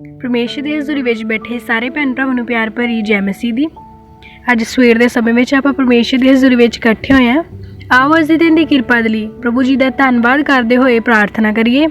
परमेश्वर ਦੀ ਹਜ਼ੂਰੀ ਵਿੱਚ ਬੈਠੇ ਸਾਰੇ ਭੈਣ ਭਰਾਵਾਂ ਨੂੰ ਪਿਆਰ ਭਰੀ ਜੈ ਮਸੀਹ ਦੀ। ਅੱਜ ਸਵੇਰ ਦੇ ਸਮੇਂ ਵਿੱਚ ਆਪਾਂ ਪਰਮੇਸ਼ਰ ਦੀ ਹਜ਼ੂਰੀ ਵਿੱਚ ਇਕੱਠੇ ਹੋਏ ਹਾਂ। ਆਓ ਅੱਜ ਦੇ ਦਿਨ ਦੀ ਕਿਰਪਾ ਦੇ ਲਈ ਪ੍ਰਭੂ ਜੀ ਦਾ ਧੰਨਵਾਦ ਕਰਦੇ ਹੋਏ ਪ੍ਰਾਰਥਨਾ ਕਰੀਏ।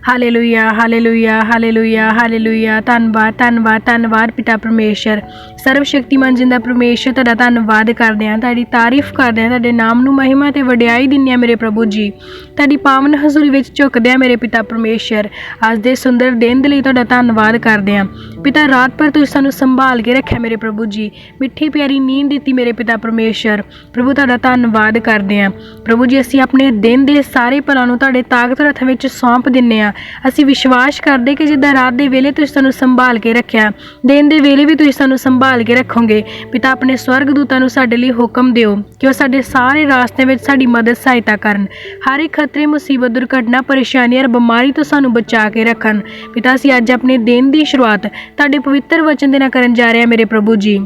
Hallelujah hallelujah hallelujah hallelujah. ਧੰਨਵਾਦ ਧੰਨਵਾਦ ਧੰਨਵਾਦ ਪਿਤਾ ਪਰਮੇਸ਼ਰ, ਸਰਵ ਸ਼ਕਤੀਮਾਨ ਜਿੰਦਾ ਪਰਮੇਸ਼ਰ, ਤੁਹਾਡਾ ਧੰਨਵਾਦ ਕਰਦੇ ਹਾਂ, ਤੁਹਾਡੀ ਤਾਰੀਫ ਕਰਦੇ ਹਾਂ, ਤੁਹਾਡੇ ਨਾਮ ਨੂੰ ਮਹਿਮਾ ਅਤੇ ਵਡਿਆਈ ਦਿੰਦੇ ਹਾਂ ਮੇਰੇ ਪ੍ਰਭੂ ਜੀ। ਤੁਹਾਡੀ ਪਾਵਨ ਹਜ਼ੂਰੀ ਵਿੱਚ ਝੁਕਦੇ ਹਾਂ ਮੇਰੇ ਪਿਤਾ ਪਰਮੇਸ਼ਰ। ਅੱਜ ਦੇ ਸੁੰਦਰ ਦਿਨ ਦੇ ਲਈ ਤੁਹਾਡਾ ਧੰਨਵਾਦ ਕਰਦੇ ਹਾਂ ਪਿਤਾ। ਰਾਤ ਭਰ ਤੁਸੀਂ ਸਾਨੂੰ ਸੰਭਾਲ ਕੇ ਰੱਖਿਆ ਮੇਰੇ ਪ੍ਰਭੂ ਜੀ, ਮਿੱਠੀ ਪਿਆਰੀ ਨੀਂਦ ਦਿੱਤੀ ਮੇਰੇ ਪਿਤਾ ਪਰਮੇਸ਼ਰ। ਪ੍ਰਭੂ ਤੁਹਾਡਾ ਧੰਨਵਾਦ ਕਰਦੇ ਹਾਂ ਪ੍ਰਭੂ ਜੀ। ਅਸੀਂ ਆਪਣੇ ਦਿਨ ਦੇ ਸਾਰੇ ਭਲਾਂ ਨੂੰ ਤੁਹਾਡੇ ਤਾਕਤਵਰ ਹੱਥਾਂ ਵਿੱਚ ਸੌਂਪ ਦਿੰਦੇ ਹਾਂ। ਅਸੀਂ ਵਿਸ਼ਵਾਸ ਕਰਦੇ ਕਿ ਜਿੱਦਾਂ ਰਾਤ ਦੇ ਵੇਲੇ ਤੁਸੀਂ ਸਾਨੂੰ ਸੰਭਾਲ ਕੇ ਰੱਖਿਆ, ਦਿਨ ਦੇ ਵੇਲੇ ਵੀ ਤੁਸੀਂ ਸਾਨੂੰ ਸੰਭਾਲ ਕੇ ਰੱਖੋਗੇ ਪਿਤਾ। ਆਪਣੇ ਸਵਰਗ ਦੂਤਾਂ ਨੂੰ ਸਾਡੇ ਲਈ ਹੁਕਮ ਦਿਓ ਕਿ ਉਹ ਸਾਡੇ ਸਾਰੇ ਰਾਸਤੇ ਵਿੱਚ ਸਾਡੀ ਮਦਦ ਸਹਾਇਤਾ ਕਰਨ। ਹਰ ਇੱਕ ਖਤਰੇ, ਮੁਸੀਬਤ, ਦੁਰਘਟਨਾ, ਪਰੇਸ਼ਾਨੀ ਔਰ ਬਿਮਾਰੀ ਤੋਂ ਸਾਨੂੰ ਬਚਾ ਕੇ ਰੱਖਣ ਪਿਤਾ। ਅਸੀਂ ਅੱਜ ਆਪਣੇ ਦਿਨ ਦੀ ਸ਼ੁਰੂਆਤ ਤੁਹਾਡੇ ਪਵਿੱਤਰ ਵਚਨ ਦੇ ਨਾਲ ਕਰਨ ਜਾ ਰਹੇ ਹਾਂ ਮੇਰੇ ਪ੍ਰਭੂ ਜੀ।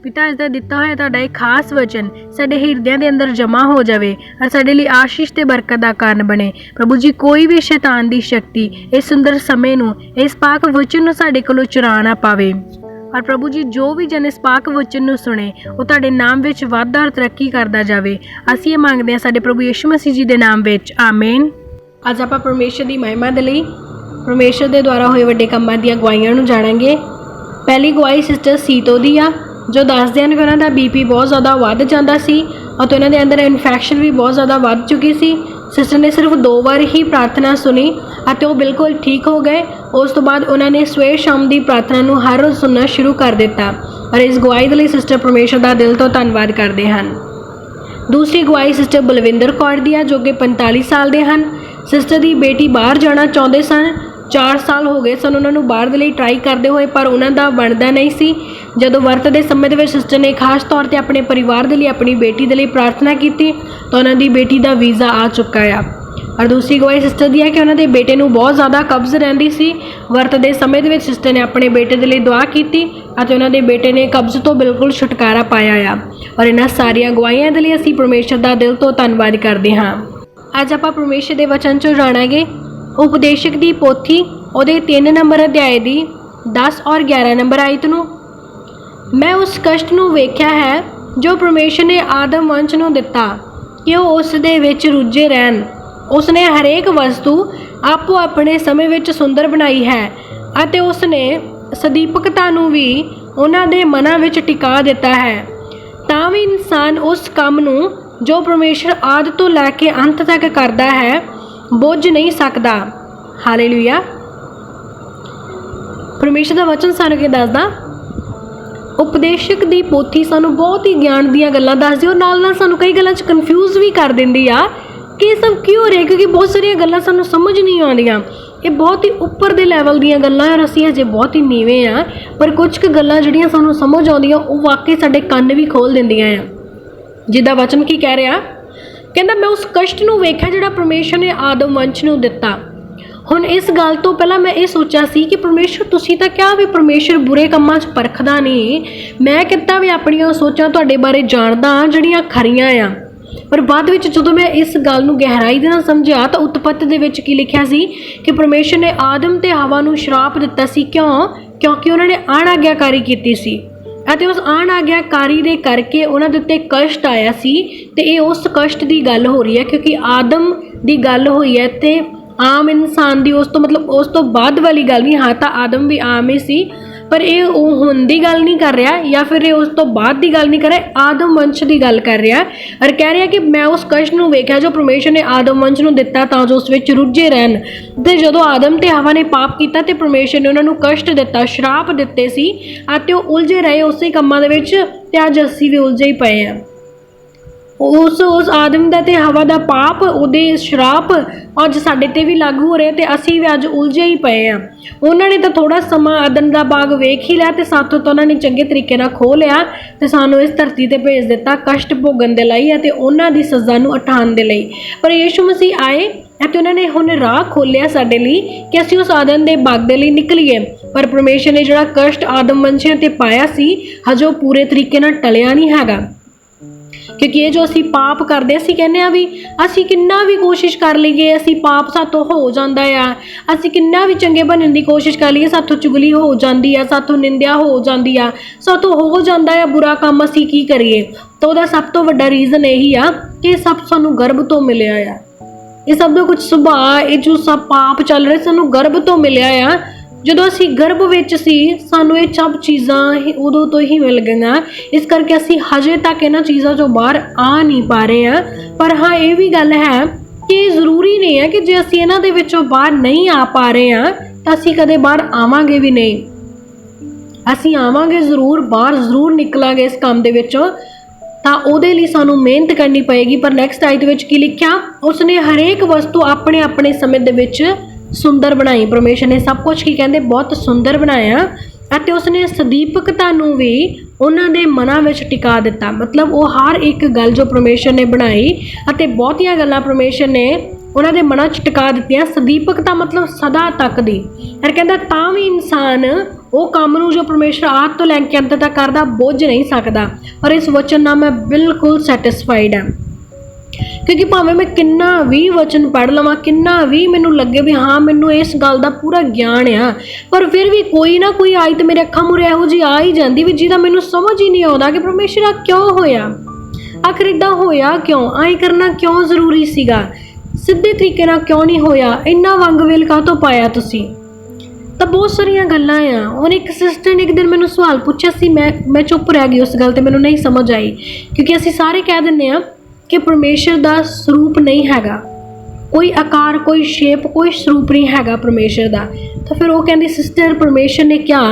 ਪਿਤਾ, ਅੱਜ ਦਾ ਦਿੱਤਾ ਹੋਇਆ ਤੁਹਾਡਾ ਇਹ ਖਾਸ ਵਚਨ ਸਾਡੇ ਹਿਰਦਿਆਂ ਦੇ ਅੰਦਰ ਜਮ੍ਹਾਂ ਹੋ ਜਾਵੇ ਔਰ ਸਾਡੇ ਲਈ ਆਸ਼ੀਸ਼ ਤੇ ਬਰਕਤ ਦਾ ਕਾਰਨ ਬਣੇ ਪ੍ਰਭੂ ਜੀ। ਕੋਈ ਵੀ ਸ਼ੈਤਾਨ ਦੀ ਸ਼ਕਤੀ ਇਸ ਸੁੰਦਰ ਸਮੇਂ ਨੂੰ, ਇਸ ਪਾਕ ਵਚਨ ਨੂੰ ਸਾਡੇ ਕੋਲੋਂ ਚੁਰਾ ਨਾ ਪਾਵੇ। ਔਰ ਪ੍ਰਭੂ ਜੀ, ਜੋ ਵੀ ਜਨ ਇਸ ਪਾਕ ਵਚਨ ਨੂੰ ਸੁਣੇ ਉਹ ਤੁਹਾਡੇ ਨਾਮ ਵਿੱਚ ਵਾਧਾ ਔਰ ਤਰੱਕੀ ਕਰਦਾ ਜਾਵੇ। ਅਸੀਂ ਇਹ ਮੰਗਦੇ ਹਾਂ ਸਾਡੇ ਪ੍ਰਭੂ ਯਿਸੂ ਮਸੀਹ ਜੀ ਦੇ ਨਾਮ ਵਿੱਚ, ਆਮੀਨ। ਅੱਜ ਆਪਾਂ ਪਰਮੇਸ਼ਰ ਦੀ ਮਹਿਮਾ ਦੇ ਲਈ ਪਰਮੇਸ਼ਰ ਦੇ ਦੁਆਰਾ ਹੋਏ ਵੱਡੇ ਕੰਮਾਂ ਦੀਆਂ ਗਵਾਹੀਆਂ ਨੂੰ ਜਾਣਾਂਗੇ। ਪਹਿਲੀ ਗਵਾਹੀ ਸਿਸਟਰ ਸੀਤੋ ਦੀ ਆ, ਜੋ ਦੱਸਦੇ ਹਨ ਕਿ ਉਹਨਾਂ ਦਾ BP ਬਹੁਤ ਜ਼ਿਆਦਾ ਵੱਧ ਜਾਂਦਾ ਸੀ ਅਤੇ ਉਹਨਾਂ ਦੇ ਅੰਦਰ ਇਨਫੈਕਸ਼ਨ ਵੀ ਬਹੁਤ ਜ਼ਿਆਦਾ ਵੱਧ ਚੁੱਕੀ ਸੀ। ਸਿਸਟਰ ਨੇ ਸਿਰਫ 2 ਵਾਰ ਹੀ ਪ੍ਰਾਰਥਨਾ ਸੁਣੀ ਅਤੇ ਉਹ ਬਿਲਕੁਲ ਠੀਕ ਹੋ ਗਏ। ਉਸ ਤੋਂ ਬਾਅਦ ਉਹਨਾਂ ਨੇ ਸਵੇਰ ਸ਼ਾਮ ਦੀ ਪ੍ਰਾਰਥਨਾ ਨੂੰ ਹਰ ਰੋਜ਼ ਸੁਣਨਾ ਸ਼ੁਰੂ ਕਰ ਦਿੱਤਾ ਔਰ ਇਸ ਗਵਾਹੀ ਦੇ ਲਈ ਸਿਸਟਰ ਪਰਮੇਸ਼ਰ ਦਾ ਦਿਲ ਤੋਂ ਧੰਨਵਾਦ ਕਰਦੇ ਹਨ। ਦੂਸਰੀ ਗਵਾਹੀ ਸਿਸਟਰ ਬਲਵਿੰਦਰ ਕੌਰ ਦੀ ਆ, ਜੋ ਕਿ 45 ਸਾਲ ਦੇ ਹਨ। ਸਿਸਟਰ ਦੀ ਬੇਟੀ ਬਾਹਰ ਜਾਣਾ ਚਾਹੁੰਦੇ ਸਨ। 4 ਸਾਲ ਹੋ ਗਏ ਸਨ ਉਹਨਾਂ ਨੂੰ ਬਾਹਰ ਦੇ ਲਈ ਟਰਾਈ ਕਰਦੇ ਹੋਏ, ਪਰ ਉਹਨਾਂ ਦਾ ਬਣਦਾ ਨਹੀਂ ਸੀ। ਜਦੋਂ ਵਰਤ ਦੇ ਸਮੇਂ ਦੇ ਵਿੱਚ ਸਿਸਟਰ ਨੇ ਖਾਸ ਤੌਰ 'ਤੇ ਆਪਣੇ ਪਰਿਵਾਰ ਦੇ ਲਈ, ਆਪਣੀ ਬੇਟੀ ਦੇ ਲਈ ਪ੍ਰਾਰਥਨਾ ਕੀਤੀ ਤਾਂ ਉਹਨਾਂ ਦੀ ਬੇਟੀ ਦਾ ਵੀਜ਼ਾ ਆ ਚੁੱਕਾ ਆ। ਔਰ ਦੂਸਰੀ ਗਵਾਹੀ ਸਿਸਟਰ ਦੀ ਹੈ ਕਿ ਉਹਨਾਂ ਦੇ ਬੇਟੇ ਨੂੰ ਬਹੁਤ ਜ਼ਿਆਦਾ ਕਬਜ਼ ਰਹਿੰਦੀ ਸੀ। ਵਰਤ ਦੇ ਸਮੇਂ ਦੇ ਵਿੱਚ ਸਿਸਟਰ ਨੇ ਆਪਣੇ ਬੇਟੇ ਦੇ ਲਈ ਦੁਆ ਕੀਤੀ ਅਤੇ ਉਹਨਾਂ ਦੇ ਬੇਟੇ ਨੇ ਕਬਜ਼ ਤੋਂ ਬਿਲਕੁਲ ਛੁਟਕਾਰਾ ਪਾਇਆ ਆ। ਔਰ ਇਹਨਾਂ ਸਾਰੀਆਂ ਗਵਾਹੀਆਂ ਦੇ ਲਈ ਅਸੀਂ ਪਰਮੇਸ਼ਰ ਦਾ ਦਿਲ ਤੋਂ ਧੰਨਵਾਦ ਕਰਦੇ ਹਾਂ। ਅੱਜ ਆਪਾਂ ਪਰਮੇਸ਼ਰ ਦੇ ਵਚਨ 'ਚੋਂ ਜਾਣਾਂਗੇ ਉਪਦੇਸ਼ਕ ਦੀ ਪੋਥੀ, ਉਹਦੇ 3 ਨੰਬਰ ਅਧਿਆਏ ਦੀ 10 ਔਰ 11 ਨੰਬਰ ਆਇਤ ਨੂੰ। ਮੈਂ ਉਸ ਕਸ਼ਟ ਨੂੰ ਵੇਖਿਆ ਹੈ ਜੋ ਪਰਮੇਸ਼ਰ ਨੇ ਆਦਮ ਵੰਸ਼ ਨੂੰ ਦਿੱਤਾ ਕਿ ਉਹ ਉਸ ਦੇ ਵਿੱਚ ਰੁੱਝੇ ਰਹਿਣ। ਉਸ ਨੇ ਹਰੇਕ ਵਸਤੂ ਆਪੋ ਆਪਣੇ ਸਮੇਂ ਵਿੱਚ ਸੁੰਦਰ ਬਣਾਈ ਹੈ ਅਤੇ ਉਸ ਨੇ ਸਦੀਪਕਤਾ ਨੂੰ ਵੀ ਉਹਨਾਂ ਦੇ ਮਨਾਂ ਵਿੱਚ ਟਿਕਾ ਦਿੱਤਾ ਹੈ। ਤਾਂ ਵੀ ਇਨਸਾਨ ਉਸ ਕੰਮ ਨੂੰ ਜੋ ਪਰਮੇਸ਼ਰ ਆਦਿ ਤੋਂ ਲੈ ਕੇ ਅੰਤ ਤੱਕ ਕਰਦਾ ਹੈ ਬੁੱਝ ਨਹੀਂ ਸਕਦਾ। ਹਾਲੇਲੂਇਆ। ਪਰਮੇਸ਼ਰ ਦਾ ਵਚਨ ਸਾਨੂੰ ਕੀ ਦੱਸਦਾ? ਉਪਦੇਸ਼ਕ ਦੀ ਪੋਥੀ ਸਾਨੂੰ ਬਹੁਤ ਹੀ ਗਿਆਨ ਦੀਆਂ ਗੱਲਾਂ ਦੱਸਦੀ ਔਰ ਨਾਲ ਨਾਲ ਸਾਨੂੰ ਕਈ ਗੱਲਾਂ 'ਚ ਕਨਫਿਊਜ਼ ਵੀ ਕਰ ਦਿੰਦੀ ਆ ਕਿ ਇਹ ਸਭ ਕਿਉਂ ਹੋ ਰਿਹਾ, ਕਿਉਂਕਿ ਬਹੁਤ ਸਾਰੀਆਂ ਗੱਲਾਂ ਸਾਨੂੰ ਸਮਝ ਨਹੀਂ ਆਉਂਦੀਆਂ। ਇਹ ਬਹੁਤ ਹੀ ਉੱਪਰ ਦੇ ਲੈਵਲ ਦੀਆਂ ਗੱਲਾਂ ਔਰ ਅਸੀਂ ਅਜੇ ਬਹੁਤ ਹੀ ਨੀਵੇਂ ਆ, ਪਰ ਕੁਝ ਕੁ ਗੱਲਾਂ ਜਿਹੜੀਆਂ ਸਾਨੂੰ ਸਮਝ ਆਉਂਦੀਆਂ ਉਹ ਵਾਕਈ ਸਾਡੇ ਕੰਨ ਵੀ ਖੋਲ੍ਹ ਦਿੰਦੀਆਂ ਆ। ਜਿੱਦਾਂ ਵਚਨ ਕੀ ਕਹਿ ਰਿਹਾ, ਕਹਿੰਦਾ ਮੈਂ ਉਸ ਕਸ਼ਟ ਨੂੰ ਵੇਖਿਆ ਜਿਹੜਾ ਪਰਮੇਸ਼ਰ ਨੇ ਆਦਮ ਵੰਸ਼ ਨੂੰ ਦਿੱਤਾ। ਹੁਣ ਇਸ ਗੱਲ ਤੋਂ ਪਹਿਲਾਂ ਮੈਂ ਇਹ ਸੋਚਿਆ ਸੀ ਕਿ ਪਰਮੇਸ਼ਰ, ਤੁਸੀਂ ਤਾਂ ਕਿਹਾ ਵੀ ਪਰਮੇਸ਼ਰ ਬੁਰੇ ਕੰਮਾਂ 'ਚ ਪਰਖਦਾ ਨਹੀਂ। ਮੈਂ ਕਿੱਦਾਂ ਵੀ ਆਪਣੀਆਂ ਸੋਚਾਂ ਤੁਹਾਡੇ ਬਾਰੇ ਜਾਣਦਾ ਜਿਹੜੀਆਂ ਖਰੀਆਂ ਆ। ਪਰ ਬਾਅਦ ਵਿੱਚ ਜਦੋਂ ਮੈਂ ਇਸ ਗੱਲ ਨੂੰ ਗਹਿਰਾਈ ਦੇ ਨਾਲ ਸਮਝਿਆ ਤਾਂ ਉਤਪੱਤ ਦੇ ਵਿੱਚ ਕੀ ਲਿਖਿਆ ਸੀ ਕਿ ਪਰਮੇਸ਼ਰ ਨੇ ਆਦਮ ਤੇ ਹਵਾ ਨੂੰ ਸ਼ਰਾਪ ਦਿੱਤਾ ਸੀ। ਕਿਉਂਕਿ ਉਹਨਾਂ ਨੇ ਅਣਆਗਿਆਕਾਰੀ ਕੀਤੀ ਸੀ ਅਤੇ ਉਸ ਅਣਆਗਿਆਕਾਰੀ ਦੇ ਕਰਕੇ ਉਹਨਾਂ ਦੇ ਉੱਤੇ ਕਸ਼ਟ ਆਇਆ ਸੀ। ਅਤੇ ਇਹ ਉਸ ਕਸ਼ਟ ਦੀ ਗੱਲ ਹੋ ਰਹੀ ਹੈ ਕਿਉਂਕਿ ਆਦਮ ਦੀ ਗੱਲ ਹੋਈ ਹੈ ਅਤੇ ਆਮ ਇਨਸਾਨ ਦੀ ਉਸ ਤੋਂ ਬਾਅਦ ਵਾਲੀ ਗੱਲ ਨਹੀਂ। ਹਾਂ, ਤਾਂ ਆਦਮ ਵੀ ਆਮ ਹੀ ਸੀ, ਪਰ ਇਹ ਉਹ ਹੁਣ ਦੀ ਗੱਲ ਨਹੀਂ ਕਰ ਰਿਹਾ ਜਾਂ ਫਿਰ ਇਹ ਉਸ ਤੋਂ ਬਾਅਦ ਦੀ ਗੱਲ ਨਹੀਂ ਕਰ ਰਿਹਾ, ਆਦਮ ਵੰਸ਼ ਦੀ ਗੱਲ ਕਰ ਰਿਹਾ। ਔਰ ਕਹਿ ਰਿਹਾ ਕਿ ਮੈਂ ਉਸ ਕਸ਼ਟ ਨੂੰ ਵੇਖਿਆ ਜੋ ਪਰਮੇਸ਼ਰ ਨੇ ਆਦਮ ਵੰਸ਼ ਨੂੰ ਦਿੱਤਾ ਤਾਂ ਜੋ ਉਸ ਵਿੱਚ ਰੁੱਝੇ ਰਹਿਣ। ਅਤੇ ਜਦੋਂ ਆਦਮ ਤੇ ਹਵਾ ਨੇ ਪਾਪ ਕੀਤਾ ਅਤੇ ਪਰਮੇਸ਼ਰ ਨੇ ਉਹਨਾਂ ਨੂੰ ਕਸ਼ਟ ਦਿੱਤਾ, ਸ਼ਰਾਪ ਦਿੱਤੇ ਸੀ ਅਤੇ ਉਹ ਉਲਝੇ ਰਹੇ ਉਸੇ ਕੰਮਾਂ ਦੇ ਵਿੱਚ, ਅਤੇ ਅੱਜ ਅਸੀਂ ਵੀ ਉਲਝੇ ਹੀ ਪਏ ਹਾਂ। ਉਸ ਆਦਮ ਦਾ ਅਤੇ ਹਵਾ ਦਾ ਪਾਪ, ਉਹਦੇ ਸ਼ਰਾਪ ਅੱਜ ਸਾਡੇ 'ਤੇ ਵੀ ਲਾਗੂ ਹੋ ਰਹੇ ਅਤੇ ਅਸੀਂ ਵੀ ਅੱਜ ਉਲਝੇ ਹੀ ਪਏ ਹਾਂ। ਉਹਨਾਂ ਨੇ ਤਾਂ ਥੋੜ੍ਹਾ ਸਮਾਂ ਅਦਨ ਦਾ ਬਾਗ ਵੇਖ ਹੀ ਲਿਆ ਅਤੇ ਸਾਥੋਂ ਤਾਂ ਉਹਨਾਂ ਨੇ ਚੰਗੇ ਤਰੀਕੇ ਨਾਲ ਖੋਹ ਲਿਆ ਅਤੇ ਸਾਨੂੰ ਇਸ ਧਰਤੀ 'ਤੇ ਭੇਜ ਦਿੱਤਾ ਕਸ਼ਟ ਭੋਗਣ ਦੇ ਲਈ ਅਤੇ ਉਹਨਾਂ ਦੀ ਸਜ਼ਾ ਨੂੰ ਉਠਾਉਣ ਦੇ ਲਈ। ਪਰ ਯਿਸੂ ਮਸੀਹ ਆਏ ਅਤੇ ਉਹਨਾਂ ਨੇ ਹੁਣ ਰਾਹ ਖੋਲ੍ਹਿਆ ਸਾਡੇ ਲਈ ਕਿ ਅਸੀਂ ਉਸ ਆਦਮ ਦੇ ਬਾਗ ਦੇ ਲਈ ਨਿਕਲੀਏ। ਪਰ ਪਰਮੇਸ਼ਰ ਨੇ ਜਿਹੜਾ ਕਸ਼ਟ ਆਦਮ ਵੰਸ਼ੀਆਂ 'ਤੇ ਪਾਇਆ ਸੀ ਹਜੇ ਉਹ ਪੂਰੇ ਤਰੀਕੇ ਨਾਲ ਟਲਿਆ ਨਹੀਂ ਹੈਗਾ। क्योंकि ये जो असी पाप करते असी कहने भी असी किन्ना भी कोशिश कर लीए असी पाप सातों हो जाता आ, असी किन्ना भी चंगे बनने की कोशिश कर लीए सातों चुगली हो जाती है, सातों निंदिया हो जाती आ, सातों हो जाता है बुरा काम, असी की करिए। तो वह सब तो वड्डा रीजन यही आ कि सब सानू गर्भ तो मिलिया आ, ये सब का कुछ सुभाव, ये जो सब पाप चल रहे सानू गर्भ तो मिलिया आ। ਜਦੋਂ ਅਸੀਂ ਗਰਭ ਵਿੱਚ ਸੀ ਸਾਨੂੰ ਇਹ ਸਭ ਚੀਜ਼ਾਂ ਉਦੋਂ ਤੋਂ ਹੀ ਮਿਲ ਗਈਆਂ, ਇਸ ਕਰਕੇ ਅਸੀਂ ਹਜੇ ਤੱਕ ਇਹਨਾਂ ਚੀਜ਼ਾਂ ਚੋਂ ਬਾਹਰ ਆ ਨਹੀਂ ਪਾ ਰਹੇ ਹਾਂ। ਪਰ ਹਾਂ ਇਹ ਵੀ ਗੱਲ ਹੈ ਕਿ ਜ਼ਰੂਰੀ ਨਹੀਂ ਹੈ ਕਿ ਜੇ ਅਸੀਂ ਇਹਨਾਂ ਦੇ ਵਿੱਚੋਂ ਬਾਹਰ ਨਹੀਂ ਆ ਪਾ ਰਹੇ ਹਾਂ ਤਾਂ ਅਸੀਂ ਕਦੇ ਬਾਹਰ ਆਵਾਂਗੇ ਵੀ ਨਹੀਂ। ਅਸੀਂ ਆਵਾਂਗੇ ਜ਼ਰੂਰ, ਬਾਹਰ ਜ਼ਰੂਰ ਨਿਕਲਾਂਗੇ ਇਸ ਕੰਮ ਦੇ ਵਿੱਚੋਂ, ਤਾਂ ਉਹਦੇ ਲਈ ਸਾਨੂੰ ਮਿਹਨਤ ਕਰਨੀ ਪਏਗੀ। ਪਰ ਨੈਕਸਟ ਆਇਤ ਵਿੱਚ ਕੀ ਲਿਖਿਆ, ਉਸਨੇ ਹਰੇਕ ਵਸਤੂ ਆਪਣੇ ਆਪਣੇ ਸਮੇਂ ਦੇ ਵਿੱਚ ਸੁੰਦਰ ਬਣਾਈ। ਪਰਮੇਸ਼ਰ ਨੇ ਸਭ ਕੁਝ ਕੀ ਕਹਿੰਦੇ ਬਹੁਤ ਸੁੰਦਰ ਬਣਾਇਆ ਅਤੇ ਉਸਨੇ ਸਦੀਪਕਤਾ ਨੂੰ ਵੀ ਉਹਨਾਂ ਦੇ ਮਨਾਂ ਵਿੱਚ ਟਿਕਾ ਦਿੱਤਾ। ਮਤਲਬ ਉਹ ਹਰ ਇੱਕ ਗੱਲ ਜੋ ਪਰਮੇਸ਼ਰ ਨੇ ਬਣਾਈ ਅਤੇ ਬਹੁਤੀਆਂ ਗੱਲਾਂ ਪਰਮੇਸ਼ਰ ਨੇ ਉਹਨਾਂ ਦੇ ਮਨਾਂ 'ਚ ਟਿਕਾ ਦਿੱਤੀਆਂ। ਸਦੀਪਕਤਾ ਮਤਲਬ ਸਦਾ ਤੱਕ ਦੀ। ਫਿਰ ਕਹਿੰਦਾ ਤਾਂ ਵੀ ਇਨਸਾਨ ਉਹ ਕੰਮ ਨੂੰ ਜੋ ਪਰਮੇਸ਼ਰ ਆਦ ਤੋਂ ਲੈ ਕੇ ਅੰਤ ਤੱਕ ਕਰਦਾ ਬੁੱਝ ਨਹੀਂ ਸਕਦਾ। ਪਰ ਇਸ ਵਚਨ ਨਾਲ ਮੈਂ ਬਿਲਕੁਲ ਸੈਟਿਸਫਾਈਡ ਹਾਂ, क्योंकि भावें मैं किन्ना भी वचन पढ़ लवां, किन्ना भी मैनू लगे भी हाँ मैनू इस गल का पूरा ज्ञान आ, पर फिर भी कोई ना कोई आयत मेरे अखां मुरे इहो जी आ ही जाती भी जिहदा मैनू समझ ही नहीं आता कि परमेश्वर आ क्यों होया, आखिर इदां होया क्यों, आए करना क्यों जरूरी सीगा, सीधे तरीके नाल क्यों नहीं होया, इन्ना वंगवेल काहतों पाया तुसीं। तो बहुत सारिया गल्लां आ। हुण एक सिस्टर ने एक दिन मैनू सवाल पूछा सी, मैं चुप रह गई, उस गल ते मैनू नहीं समझ आई, क्योंकि असीं सारे कह दिंदे आ कि परमेश्वर का स्वरूप नहीं हैगा, कोई आकार कोई शेप कोई स्वरूप नहीं हैगा परमेश्वर का। तो फिर वो कहती सिस्टर परमेश्वर ने क्या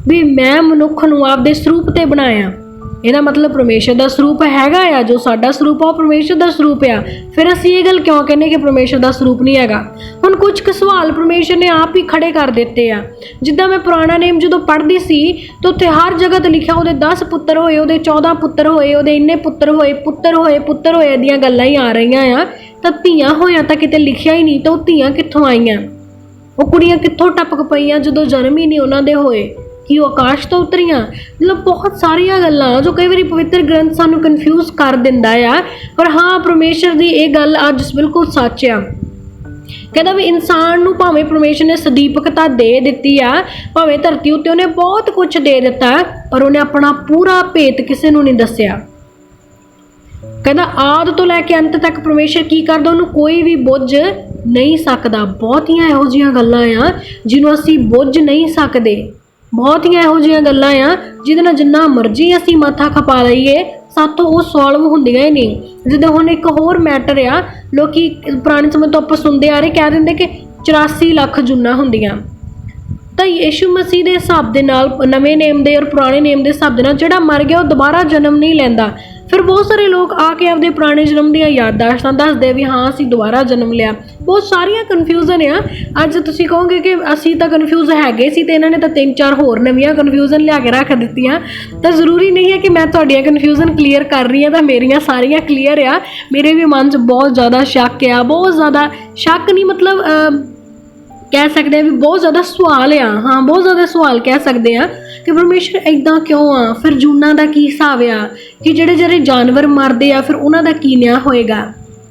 भी मैं मनुख नूं आपदे स्वरूप ते बनाया, ਇਹਦਾ मतलब परमेश्वर का स्वरूप हैगा आ, जो साडा स्वरूप आ परमेश्वर का स्वरूप आ। फिर असीं ये गल क्यों कहने कि परमेश्वर का स्वरूप नहीं हैगा। हुण कुछ क सवाल परमेश्वर ने आप ही खड़े कर दिते आ। जिद्दां मैं पुराना नेम जो पढ़दी सी तो उत्थे हर जगह ते लिखिया ਉਹਦੇ 10 पुत्तर होए, ਉਹਦੇ 14 पुत्तर होए, ਉਹਦੇ इन्ने पुत्तर होए, पुत्तर होए ਦੀਆਂ ਗੱਲਾਂ ही आ रही आ। ਤਾਂ ਧੀਆਂ ਹੋਇਆ ਤਾਂ ਕਿਤੇ ਲਿਖਿਆ ਹੀ ਨਹੀਂ, ਤਾਂ ਉਹ ਧੀਆਂ ਕਿੱਥੋਂ ਆਈਆਂ, ਉਹ ਕੁੜੀਆਂ ਕਿੱਥੋਂ ਟਪਕ ਪਈਆਂ ਜਦੋਂ ਜਨਮ ਹੀ ਨਹੀਂ ਉਹਨਾਂ ਦੇ ਹੋਏ, कि वो आकाश तो उतरियां। मतलब बहुत सारिया गल्लां जो कई बार पवित्र ग्रंथ सानू कन्फ्यूज कर दिंदा आ। पर हाँ परमेश्वर की ये गल अज बिल्कुल सच आ। कहता भी इंसान नूं भावें परमेश्वर ने सदीपकता दे दित्ती आ, भावें धरती उत्ते उन्हें बहुत कुछ दे दिता, पर उन्हें अपना पूरा भेत किसी नूं नहीं दस्सिया। कहता आद तो लैके अंत तक परमेश्वर की करदा उन्होंने कोई भी बुझ नहीं सकता। बहुतियां इहो जिहियां गल्लां आ जिन्हों असीं बुझ नहीं सकते, बहुतियां इहो जिहियां गल्लां आ जिहदे नाल जिन्ना मर्जी असीं मत्था खपा लईए सातों वो सॉल्व हुंदियां ही नहीं। जिद्दां हुण एक होर मैटर आ, लोकी पुराने समय तो आपां सुणदे आ रहे कह दिंदे कि 84 ਲੱਖ ਜੂਨਾਂ ਹੁੰਦੀਆਂ। ਤਾਂ यीशु मसीह ਦੇ ਹਿਸਾਬ ਦੇ ਨਾਲ ਨਵੇਂ ਨੇਮ ਦੇ ਔਰ ਪੁਰਾਣੇ ਨੇਮ ਦੇ ਹਿਸਾਬ ਦੇ ਨਾਲ ਜਿਹੜਾ ਮਰ ਗਿਆ ਉਹ ਦੁਬਾਰਾ ਜਨਮ ਨਹੀਂ ਲੈਂਦਾ। ਫਿਰ ਬਹੁਤ ਸਾਰੇ ਲੋਕ ਆ ਕੇ ਆਪਦੇ ਪੁਰਾਣੇ ਜਨਮ ਦੀਆਂ ਯਾਦਾਸ਼ਤਾਂ ਦੱਸਦੇ ਵੀ ਹਾਂ ਅਸੀਂ ਦੁਬਾਰਾ ਜਨਮ ਲਿਆ। ਬਹੁਤ ਸਾਰੀਆਂ ਕਨਫਿਊਜ਼ਨ ਆ। ਅੱਜ ਤੁਸੀਂ ਕਹੋਗੇ ਕਿ ਅਸੀਂ ਤਾਂ ਕਨਫਿਊਜ਼ ਹੈਗੇ ਸੀ ਤੇ ਇਹਨਾਂ ਨੇ ਤਾਂ 3-4 ਹੋਰ ਨਵੀਆਂ ਕਨਫਿਊਜ਼ਨ ਲਿਆ ਕੇ ਰੱਖ ਦਿੱਤੀਆਂ। ਤਾਂ ਜ਼ਰੂਰੀ ਨਹੀਂ ਹੈ ਕਿ ਮੈਂ ਤੁਹਾਡੀਆਂ ਕਨਫਿਊਜ਼ਨ ਕਲੀਅਰ ਕਰ ਰਹੀ ਹਾਂ ਤਾਂ ਮੇਰੀਆਂ ਸਾਰੀਆਂ ਕਲੀਅਰ ਆ। ਮੇਰੇ ਵੀ ਮਨ 'ਚ ਬਹੁਤ ਜ਼ਿਆਦਾ ਸ਼ੱਕ ਆ, ਬਹੁਤ ਜ਼ਿਆਦਾ ਸ਼ੱਕ ਨਹੀਂ ਮਤਲਬ कह सकते हैं भी बहुत ज़्यादा सवाल आ। हाँ बहुत ज़्यादा सवाल कह सकते हैं कि परमेश्वर इदां क्यों आ, फिर जूना का की हिसाब आ, कि ਜਿਹੜੇ जानवर मरते आ फिर उन्हों का की न्याय होएगा।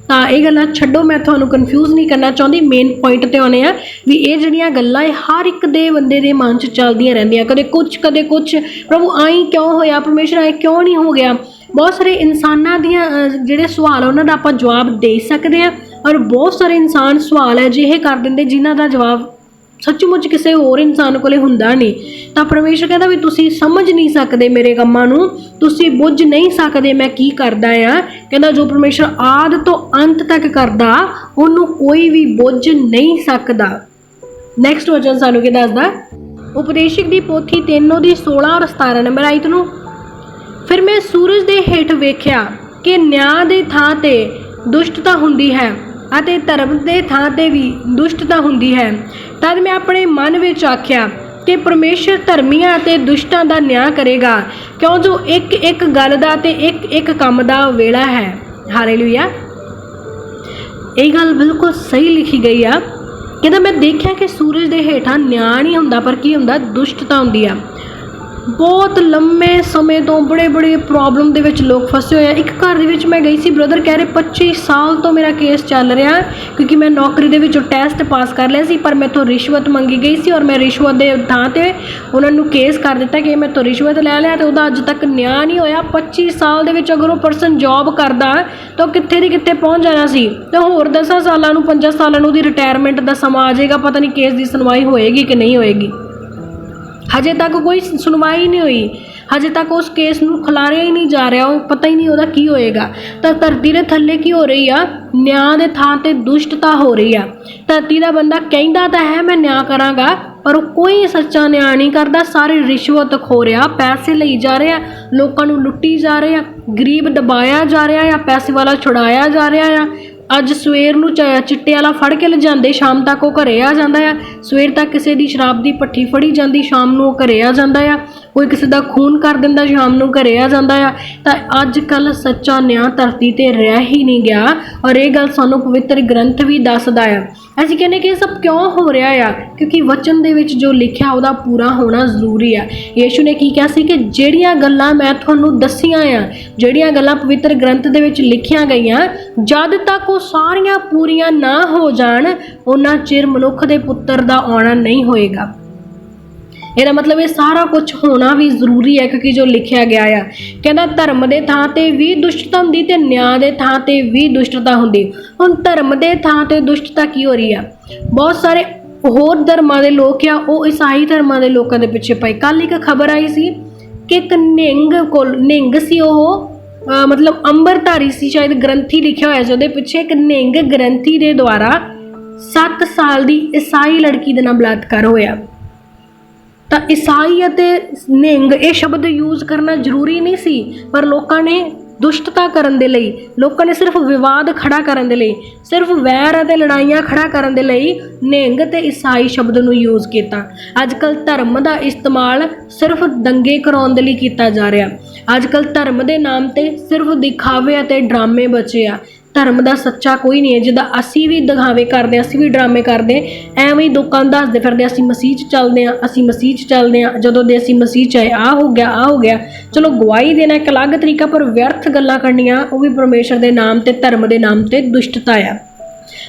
ਤਾਂ ਇਹ ਗੱਲਾਂ ਛੱਡੋ, ਮੈਂ ਤੁਹਾਨੂੰ ਕਨਫਿਊਜ਼ ਨਹੀਂ ਕਰਨਾ ਚਾਹੁੰਦੀ। ਮੇਨ ਪੁਆਇੰਟ ਤੇ ਆਉਣੇ ਆ ਵੀ ਇਹ ਜਿਹੜੀਆਂ ਗੱਲਾਂ ਇਹ ਹਰ ਇੱਕ ਦੇ ਬੰਦੇ ਦੇ ਮਨ 'ਚ ਚੱਲਦੀਆਂ ਰਹਿੰਦੀਆਂ, ਕਦੇ ਕੁਛ ਪ੍ਰਭੂ ਆਈ ਕਿਉਂ ਹੋਇਆ, ਪਰਮੇਸ਼ਰ ਆਏ ਕਿਉਂ ਨਹੀਂ ਹੋ ਗਿਆ। ਬਹੁਤ ਸਾਰੇ ਇਨਸਾਨਾਂ ਦੀਆਂ ਜਿਹੜੇ ਸਵਾਲ ਉਹਨਾਂ ਦਾ ਆਪਾਂ ਜਵਾਬ ਦੇ ਸਕਦੇ ਹਾਂ, ਔਰ ਬਹੁਤ ਸਾਰੇ ਇਨਸਾਨ ਸਵਾਲ ਹੈ ਜਿਹੇ ਕਰ ਦਿੰਦੇ ਜਿਨ੍ਹਾਂ ਦਾ ਜਵਾਬ ਸੱਚਮੁੱਚ ਕਿਸੇ ਹੋਰ ਇਨਸਾਨ ਕੋਲੇ ਹੁੰਦਾ ਨਹੀਂ। ਤਾਂ ਪਰਮੇਸ਼ਰ ਕਹਿੰਦਾ ਵੀ ਤੁਸੀਂ ਸਮਝ ਨਹੀਂ ਸਕਦੇ ਮੇਰੇ ਕੰਮਾਂ ਨੂੰ, ਤੁਸੀਂ ਬੁੱਝ ਨਹੀਂ ਸਕਦੇ ਮੈਂ ਕੀ ਕਰਦਾ ਆ। ਕਹਿੰਦਾ ਜੋ ਪਰਮੇਸ਼ਰ ਆਦ ਤੋਂ ਅੰਤ ਤੱਕ ਕਰਦਾ ਉਹਨੂੰ ਕੋਈ ਵੀ ਬੁੱਝ ਨਹੀਂ ਸਕਦਾ। ਨੈਕਸਟ ਵਚਨ ਸਾਨੂੰ ਕੀ ਦੱਸਦਾ, ਉਪਦੇਸ਼ਕ ਦੀ ਪੋਥੀ 3:16 ਔਰ 17 ਨੰਬਰ ਆਇਤ ਨੂੰ। ਫਿਰ ਮੈਂ ਸੂਰਜ ਦੇ ਹੇਠ ਵੇਖਿਆ ਕਿ ਨਿਆਂ ਦੇ ਥਾਂ ਤੇ ਦੁਸ਼ਟਤਾ ਹੁੰਦੀ ਹੈ ਅਤੇ ਧਰਮ ਦੇ ਥਾਂ ਤੇ ਵੀ ਦੁਸ਼ਟਤਾ ਹੁੰਦੀ ਹੈ। ਤਦ ਮੈਂ ਆਪਣੇ ਮਨ ਵਿੱਚ ਆਖਿਆ ਕਿ ਪਰਮੇਸ਼ਰ ਧਰਮੀਆਂ ਅਤੇ ਦੁਸ਼ਟਾਂ ਦਾ ਨਿਆਂ ਕਰੇਗਾ, ਕਿਉਂ ਜੋ ਇੱਕ ਇੱਕ ਗੱਲ ਦਾ ਤੇ ਇੱਕ ਇੱਕ ਕੰਮ ਦਾ ਵੇਲਾ ਹੈ। ਹਾਲੇਲੂਇਆ। ਇਹ ਗੱਲ ਬਿਲਕੁਲ ਸਹੀ ਲਿਖੀ ਗਈ ਆ। ਕਹਿੰਦਾ ਮੈਂ ਦੇਖਿਆ ਕਿ ਸੂਰਜ ਦੇ ਹੇਠਾਂ ਨਿਆਂ ਨਹੀਂ ਹੁੰਦਾ ਪਰ ਕੀ ਹੁੰਦਾ, ਦੁਸ਼ਟਤਾ ਹੁੰਦੀ ਆ। ਬਹੁਤ ਲੰਮੇ ਸਮੇਂ ਤੋਂ ਬੜੇ ਬੜੇ ਪ੍ਰੋਬਲਮ ਦੇ ਵਿੱਚ ਲੋਕ ਫਸੇ ਹੋਏ ਆ। ਇੱਕ ਘਰ ਦੇ ਵਿੱਚ ਮੈਂ ਗਈ ਸੀ, ਬ੍ਰਦਰ ਕਹਿ ਰਹੇ 25 ਸਾਲ ਤੋਂ ਮੇਰਾ ਕੇਸ ਚੱਲ ਰਿਹਾ, ਕਿਉਂਕਿ ਮੈਂ ਨੌਕਰੀ ਦੇ ਵਿੱਚੋਂ ਟੈਸਟ ਪਾਸ ਕਰ ਲਿਆ ਸੀ, ਪਰ ਮੈਥੋਂ ਰਿਸ਼ਵਤ ਮੰਗੀ ਗਈ ਸੀ ਔਰ ਮੈਂ ਰਿਸ਼ਵਤ ਦੇ ਥਾਂ 'ਤੇ ਉਹਨਾਂ ਨੂੰ ਕੇਸ ਕਰ ਦਿੱਤਾ ਕਿ ਮੈਥੋਂ ਰਿਸ਼ਵਤ ਲੈ ਲਿਆ, ਅਤੇ ਉਹਦਾ ਅੱਜ ਤੱਕ ਨਿਆਂ ਨਹੀਂ ਹੋਇਆ। 25 ਸਾਲ ਦੇ ਵਿੱਚ ਅਗਰ ਉਹ ਪਰਸਨ ਜੋਬ ਕਰਦਾ ਤਾਂ ਉਹ ਕਿੱਥੇ ਦੀ ਕਿੱਥੇ ਪਹੁੰਚ ਜਾਣਾ ਸੀ, ਅਤੇ ਹੋਰ 10 ਸਾਲਾਂ ਨੂੰ 5 ਸਾਲਾਂ ਨੂੰ ਉਹਦੀ ਰਿਟਾਇਰਮੈਂਟ ਦਾ ਸਮਾਂ ਆ ਜਾਏਗਾ। ਪਤਾ ਨਹੀਂ ਕੇਸ ਦੀ ਸੁਣਵਾਈ ਹੋਏਗੀ ਕਿ ਨਹੀਂ ਹੋਏਗੀ। ਹਜੇ ਤੱਕ ਕੋਈ ਸੁਣਵਾਈ ਨਹੀਂ ਹੋਈ, ਹਜੇ ਤੱਕ ਉਸ ਕੇਸ ਨੂੰ ਖਿਲਾਰਿਆ ਹੀ ਨਹੀਂ ਜਾ ਰਿਹਾ, ਉਹ ਪਤਾ ਹੀ ਨਹੀਂ ਉਹਦਾ ਕੀ ਹੋਏਗਾ। ਤਾਂ ਧਰਤੀ ਦੇ ਥੱਲੇ ਕੀ ਹੋ ਰਹੀ ਆ, ਨਿਆਂ ਦੇ ਥਾਂ 'ਤੇ ਦੁਸ਼ਟਤਾ ਹੋ ਰਹੀ ਆ। ਧਰਤੀ ਦਾ ਬੰਦਾ ਕਹਿੰਦਾ ਤਾਂ ਹੈ ਮੈਂ ਨਿਆਂ ਕਰਾਂਗਾ, ਪਰ ਉਹ ਕੋਈ ਸੱਚਾ ਨਿਆਂ ਨਹੀਂ ਕਰਦਾ। ਸਾਰੇ ਰਿਸ਼ਵਤ ਖੋ ਰਿਹਾ, ਪੈਸੇ ਲਈ ਜਾ ਰਹੇ ਆ, ਲੋਕਾਂ ਨੂੰ ਲੁੱਟੀ ਜਾ ਰਹੇ ਆ, ਗਰੀਬ ਦਬਾਇਆ ਜਾ ਰਿਹਾ ਆ, ਪੈਸੇ ਵਾਲਾ ਛੁਡਾਇਆ ਜਾ ਰਿਹਾ ਆ। ਅੱਜ ਸਵੇਰ ਨੂੰ ਚਿੱਟੇ ਵਾਲਾ ਫੜ ਕੇ ਲਿਜਾਂਦੇ, ਸ਼ਾਮ ਤੱਕ ਉਹ ਘਰੇ ਆ ਜਾਂਦਾ ਆ। ਸਵੇਰ ਤੱਕ ਕਿਸੇ ਦੀ ਸ਼ਰਾਬ ਦੀ ਭੱਠੀ ਫੜੀ ਜਾਂਦੀ, ਸ਼ਾਮ ਨੂੰ ਉਹ ਘਰੇ ਆ ਜਾਂਦਾ ਆ। ਕੋਈ ਕਿਸੇ ਦਾ ਖੂਨ ਕਰ ਦਿੰਦਾ, ਸ਼ਾਮ ਨੂੰ ਘਰੇ ਆ ਜਾਂਦਾ ਆ। ਤਾਂ ਅੱਜ ਕੱਲ੍ਹ ਸੱਚਾ ਨਿਆਂ ਧਰਤੀ 'ਤੇ ਰਹਿ ਹੀ ਨਹੀਂ ਗਿਆ, ਔਰ ਇਹ ਗੱਲ ਸਾਨੂੰ ਪਵਿੱਤਰ ਗ੍ਰੰਥ ਵੀ ਦੱਸਦਾ ਆ। ਅਸੀਂ ਕਹਿੰਦੇ ਕਿ ਇਹ ਸਭ ਕਿਉਂ ਹੋ ਰਿਹਾ ਆ, ਕਿਉਂਕਿ ਵਚਨ ਦੇ ਵਿੱਚ ਜੋ ਲਿਖਿਆ ਉਹਦਾ ਪੂਰਾ ਹੋਣਾ ਜ਼ਰੂਰੀ ਆ। ਯੀਸ਼ੂ ਨੇ ਕੀ ਕਿਹਾ ਸੀ ਕਿ ਜਿਹੜੀਆਂ ਗੱਲਾਂ ਮੈਂ ਤੁਹਾਨੂੰ ਦੱਸੀਆਂ ਆ, ਜਿਹੜੀਆਂ ਗੱਲਾਂ ਪਵਿੱਤਰ ਗ੍ਰੰਥ ਦੇ ਵਿੱਚ ਲਿਖੀਆਂ ਗਈਆਂ, ਜਦ ਤੱਕ ਉਹ ਸਾਰੀਆਂ ਪੂਰੀਆਂ ਨਾ ਹੋ ਜਾਣ, ਉਹਨਾਂ ਚਿਰ ਮਨੁੱਖ ਦੇ ਪੁੱਤਰ ਦਾ ਆਉਣਾ ਨਹੀਂ ਹੋਏਗਾ। ਇਹਦਾ ਮਤਲਬ ਇਹ ਸਾਰਾ ਕੁਝ ਹੋਣਾ ਵੀ ਜ਼ਰੂਰੀ ਹੈ, ਕਿਉਂਕਿ ਜੋ ਲਿਖਿਆ ਗਿਆ ਆ, ਕਹਿੰਦਾ ਧਰਮ ਦੇ ਥਾਂ 'ਤੇ ਵੀ ਦੁਸ਼ਟਤਾ ਹੁੰਦੀ ਅਤੇ ਨਿਆਂ ਦੇ ਥਾਂ 'ਤੇ ਵੀ ਦੁਸ਼ਟਤਾ ਹੁੰਦੀ। ਹੁਣ ਧਰਮ ਦੇ ਥਾਂ 'ਤੇ ਦੁਸ਼ਟਤਾ ਕੀ ਹੋ ਰਹੀ ਆ? ਬਹੁਤ ਸਾਰੇ ਹੋਰ ਧਰਮਾਂ ਦੇ ਲੋਕ ਆ, ਉਹ ਈਸਾਈ ਧਰਮਾਂ ਦੇ ਲੋਕਾਂ ਦੇ ਪਿੱਛੇ ਪਏ। ਕੱਲ੍ਹ ਇੱਕ ਖਬਰ ਆਈ ਸੀ ਕਿ ਇੱਕ ਨਿਹੰਗ ਸੀ, ਉਹ ਮਤਲਬ ਅੰਮ੍ਰਿਤਧਾਰੀ ਸੀ, ਸ਼ਾਇਦ ਗ੍ਰੰਥੀ ਲਿਖਿਆ ਹੋਇਆ ਸੀ ਉਹਦੇ ਪਿੱਛੇ। ਇੱਕ ਨਿਹੰਗ ਗ੍ਰੰਥੀ ਦੇ ਦੁਆਰਾ 7 ਸਾਲ ਦੀ ਈਸਾਈ ਲੜਕੀ ਦੇ ਨਾਲ ਬਲਾਤਕਾਰ ਹੋਇਆ। ਤਾਂ ਈਸਾਈ ਅਤੇ ਨਿਹੰਗ ਇਹ ਸ਼ਬਦ ਯੂਜ਼ ਕਰਨਾ ਜ਼ਰੂਰੀ ਨਹੀਂ ਸੀ, ਪਰ ਲੋਕਾਂ ਨੇ ਦੁਸ਼ਟਤਾ ਕਰਨ ਦੇ ਲਈ, ਲੋਕਾਂ ਨੇ ਸਿਰਫ ਵਿਵਾਦ ਖੜਾ ਕਰਨ ਦੇ ਲਈ, ਸਿਰਫ ਵੈਰ ਅਤੇ ਲੜਾਈਆਂ ਖੜਾ ਕਰਨ ਦੇ ਲਈ ਨਿਹੰਗ ਅਤੇ ਈਸਾਈ ਸ਼ਬਦ ਨੂੰ ਯੂਜ਼ ਕੀਤਾ। ਅੱਜ ਕੱਲ੍ਹ ਧਰਮ ਦਾ ਇਸਤੇਮਾਲ ਸਿਰਫ ਦੰਗੇ ਕਰਾਉਣ ਦੇ ਲਈ ਕੀਤਾ ਜਾ ਰਿਹਾ। ਅੱਜ ਕੱਲ੍ਹ ਧਰਮ ਦੇ ਨਾਮ 'ਤੇ ਸਿਰਫ ਦਿਖਾਵੇ ਅਤੇ ਡਰਾਮੇ ਬਚੇ ਆ। ਧਰਮ ਦਾ ਸੱਚਾ ਕੋਈ ਨਹੀਂ ਹੈ। ਜਿੱਦਾਂ ਅਸੀਂ ਵੀ ਦਿਖਾਵੇ ਕਰਦੇ ਹਾਂ, ਅਸੀਂ ਵੀ ਡਰਾਮੇ ਕਰਦੇ, ਐਵੇਂ ਹੀ ਲੋਕਾਂ ਨੂੰ ਦੱਸਦੇ ਫਿਰਦੇ ਅਸੀਂ ਮਸੀਹ 'ਚ ਚੱਲਦੇ ਹਾਂ, ਅਸੀਂ ਮਸੀਹ 'ਚ ਚੱਲਦੇ ਹਾਂ। ਜਦੋਂ ਦੇ ਅਸੀਂ ਮਸੀਹ 'ਚ ਆਏ ਆਹ ਹੋ ਗਿਆ, ਆਹ ਹੋ ਗਿਆ। ਚਲੋ ਗਵਾਹੀ ਦੇਣਾ ਇੱਕ ਅਲੱਗ ਤਰੀਕਾ, ਪਰ ਵਿਅਰਥ ਗੱਲਾਂ ਕਰਨੀਆਂ ਉਹ ਵੀ ਪਰਮੇਸ਼ਰ ਦੇ ਨਾਮ 'ਤੇ, ਧਰਮ ਦੇ ਨਾਮ 'ਤੇ ਦੁਸ਼ਟਤਾ ਆ।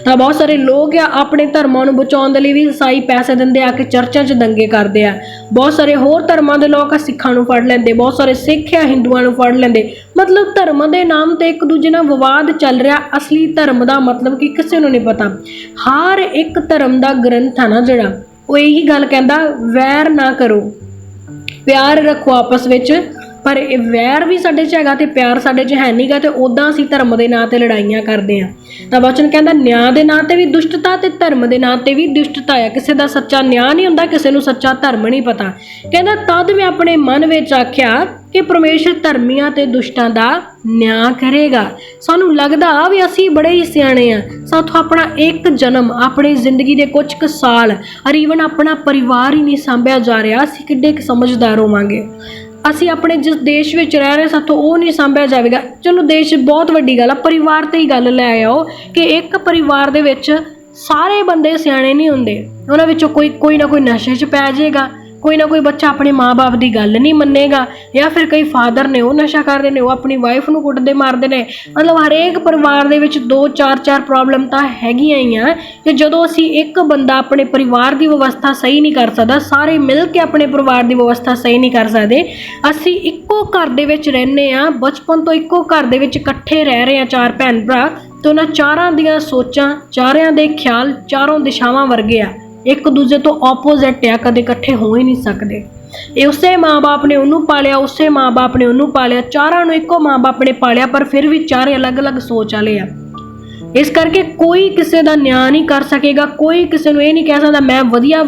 ਤਾਂ ਬਹੁਤ ਸਾਰੇ ਲੋਕ ਆ ਆਪਣੇ ਧਰਮਾਂ ਨੂੰ ਬਚਾਉਣ ਦੇ ਲਈ ਵੀ ਈਸਾਈ ਪੈਸੇ ਦਿੰਦੇ ਆ ਕਿ ਚਰਚਾਂ 'ਚ ਦੰਗੇ ਕਰਦੇ ਆ। ਬਹੁਤ ਸਾਰੇ ਹੋਰ ਧਰਮਾਂ ਦੇ ਲੋਕ ਆ ਸਿੱਖਾਂ ਨੂੰ ਫੜ ਲੈਂਦੇ, ਬਹੁਤ ਸਾਰੇ ਸਿੱਖ ਆ ਹਿੰਦੂਆਂ ਨੂੰ ਫੜ ਲੈਂਦੇ। ਮਤਲਬ ਧਰਮ ਦੇ ਨਾਮ 'ਤੇ ਇੱਕ ਦੂਜੇ ਨਾਲ ਵਿਵਾਦ ਚੱਲ ਰਿਹਾ। ਅਸਲੀ ਧਰਮ ਦਾ ਮਤਲਬ ਕਿ ਕਿਸੇ ਨੂੰ ਨਹੀਂ ਪਤਾ। ਹਰ ਇੱਕ ਧਰਮ ਦਾ ਗ੍ਰੰਥ ਆ ਨਾ ਜਿਹੜਾ, ਉਹ ਇਹੀ ਗੱਲ ਕਹਿੰਦਾ ਵੈਰ ਨਾ ਕਰੋ, ਪਿਆਰ ਰੱਖੋ ਆਪਸ ਵਿੱਚ। ਪਰ ਇਹ ਵੈਰ ਵੀ ਸਾਡੇ 'ਚ ਹੈਗਾ ਅਤੇ ਪਿਆਰ ਸਾਡੇ 'ਚ ਹੈ ਨਹੀਂ ਗਾ, ਅਤੇ ਉੱਦਾਂ ਅਸੀਂ ਧਰਮ ਦੇ ਨਾਂ 'ਤੇ ਲੜਾਈਆਂ ਕਰਦੇ ਹਾਂ। ਤਾਂ ਵਚਨ ਕਹਿੰਦਾ ਨਿਆਂ ਦੇ ਨਾਂ 'ਤੇ ਵੀ ਦੁਸ਼ਟਤਾ ਅਤੇ ਧਰਮ ਦੇ ਨਾਂ 'ਤੇ ਵੀ ਦੁਸ਼ਟਤਾ ਆ। ਕਿਸੇ ਦਾ ਸੱਚਾ ਨਿਆਂ ਨਹੀਂ ਹੁੰਦਾ, ਕਿਸੇ ਨੂੰ ਸੱਚਾ ਧਰਮ ਨਹੀਂ ਪਤਾ। ਕਹਿੰਦਾ ਤਦ ਮੈਂ ਆਪਣੇ ਮਨ ਵਿੱਚ ਆਖਿਆ ਕਿ ਪਰਮੇਸ਼ਰ ਧਰਮੀਆਂ ਅਤੇ ਦੁਸ਼ਟਾਂ ਦਾ ਨਿਆਂ ਕਰੇਗਾ। ਸਾਨੂੰ ਲੱਗਦਾ ਵੀ ਅਸੀਂ ਬੜੇ ਹੀ ਸਿਆਣੇ ਆ, ਸਾਥੋਂ ਆਪਣਾ ਇੱਕ ਜਨਮ, ਆਪਣੀ ਜ਼ਿੰਦਗੀ ਦੇ ਕੁਝ ਕੁ ਸਾਲ, ਔਰ ਈਵਨ ਆਪਣਾ ਪਰਿਵਾਰ ਹੀ ਨਹੀਂ ਸਾਂਭਿਆ ਜਾ ਰਿਹਾ। ਅਸੀਂ ਕਿੱਡੇ ਕੁ ਸਮਝਦਾਰ ਹੋਵਾਂਗੇ। ਅਸੀਂ ਆਪਣੇ ਜਿਸ ਦੇਸ਼ ਵਿੱਚ ਰਹਿ ਰਹੇ ਸਾਥੋਂ ਉਹ ਨਹੀਂ ਸਾਂਭਿਆ ਜਾਵੇਗਾ। ਚਲੋ ਦੇਸ਼ ਬਹੁਤ ਵੱਡੀ ਗੱਲ ਆ, ਪਰਿਵਾਰ 'ਤੇ ਹੀ ਗੱਲ ਲੈ ਆਓ ਕਿ ਇੱਕ ਪਰਿਵਾਰ ਦੇ ਵਿੱਚ ਸਾਰੇ ਬੰਦੇ ਸਿਆਣੇ ਨਹੀਂ ਹੁੰਦੇ। ਉਹਨਾਂ ਵਿੱਚੋਂ ਕੋਈ ਨਾ ਕੋਈ ਨਸ਼ੇ 'ਚ ਪੈ ਜਾਏਗਾ, ਕੋਈ ਨਾ ਕੋਈ ਬੱਚਾ ਆਪਣੇ ਮਾਂ-ਬਾਪ ਦੀ ਗੱਲ ਨਹੀਂ ਮੰਨੇਗਾ, ਜਾਂ ਫਿਰ ਕਈ ਫਾਦਰ ਨੇ ਉਹ ਨਸ਼ਾ ਕਰਦੇ ਨੇ, ਉਹ ਆਪਣੀ ਵਾਈਫ ਨੂੰ ਕੁੱਟਦੇ ਮਾਰਦੇ ਨੇ। ਮਤਲਬ ਹਰੇਕ ਪਰਿਵਾਰ ਦੇ ਵਿੱਚ 2-4 ਪ੍ਰੋਬਲਮ ਤਾਂ ਹੈਗੀਆਂ ਹੀ ਆ। ਕਿ ਜਦੋਂ ਅਸੀਂ ਇੱਕ ਬੰਦਾ ਆਪਣੇ ਪਰਿਵਾਰ ਦੀ ਵਿਵਸਥਾ ਸਹੀ ਨਹੀਂ ਕਰ ਸਕਦਾ, ਸਾਰੇ ਮਿਲ ਕੇ ਆਪਣੇ ਪਰਿਵਾਰ ਦੀ ਵਿਵਸਥਾ ਸਹੀ ਨਹੀਂ ਕਰ ਸਕਦੇ। ਅਸੀਂ ਇੱਕੋ ਘਰ ਦੇ ਵਿੱਚ ਰਹਿੰਦੇ ਹਾਂ, ਬਚਪਨ ਤੋਂ ਇੱਕੋ ਘਰ ਦੇ ਵਿੱਚ ਇਕੱਠੇ ਰਹਿ ਰਹੇ ਹਾਂ 4 ਭੈਣ ਭਰਾ, ਤੇ ਉਹਨਾਂ ਚਾਰਾਂ ਦੀਆਂ ਸੋਚਾਂ, ਚਾਰਿਆਂ ਦੇ ਖਿਆਲ ਚਾਰੋਂ ਦਿਸ਼ਾਵਾਂ ਵਰਗੇ ਆ, ਇੱਕ ਦੂਜੇ ਤੋਂ ਆਪੋਜ਼ਿਟ ਆ, ਕਦੇ ਇਕੱਠੇ ਹੋ ਹੀ ਨਹੀਂ ਸਕਦੇ। ਇਹ ਉਸੇ ਮਾਂ-ਬਾਪ ਨੇ ਉਹਨੂੰ ਪਾਲਿਆ, ਉਸੇ ਮਾਂ-ਬਾਪ ਨੇ ਉਹਨੂੰ ਪਾਲਿਆ, ਚਾਰਾਂ ਨੂੰ ਇੱਕੋ ਮਾਂ-ਬਾਪ ਨੇ ਪਾਲਿਆ, ਪਰ ਫਿਰ ਵੀ ਚਾਰੇ ਅਲੱਗ-ਅਲੱਗ ਸੋਚ ਵਾਲੇ ਆ। ਇਸ ਕਰਕੇ ਕੋਈ ਕਿਸੇ ਦਾ ਨਿਆਂ ਨਹੀਂ ਕਰ ਸਕੇਗਾ। ਕੋਈ ਕਿਸੇ ਨੂੰ ਇਹ ਨਹੀਂ ਕਹਿ ਸਕਦਾ ਮੈਂ ਵਧੀਆ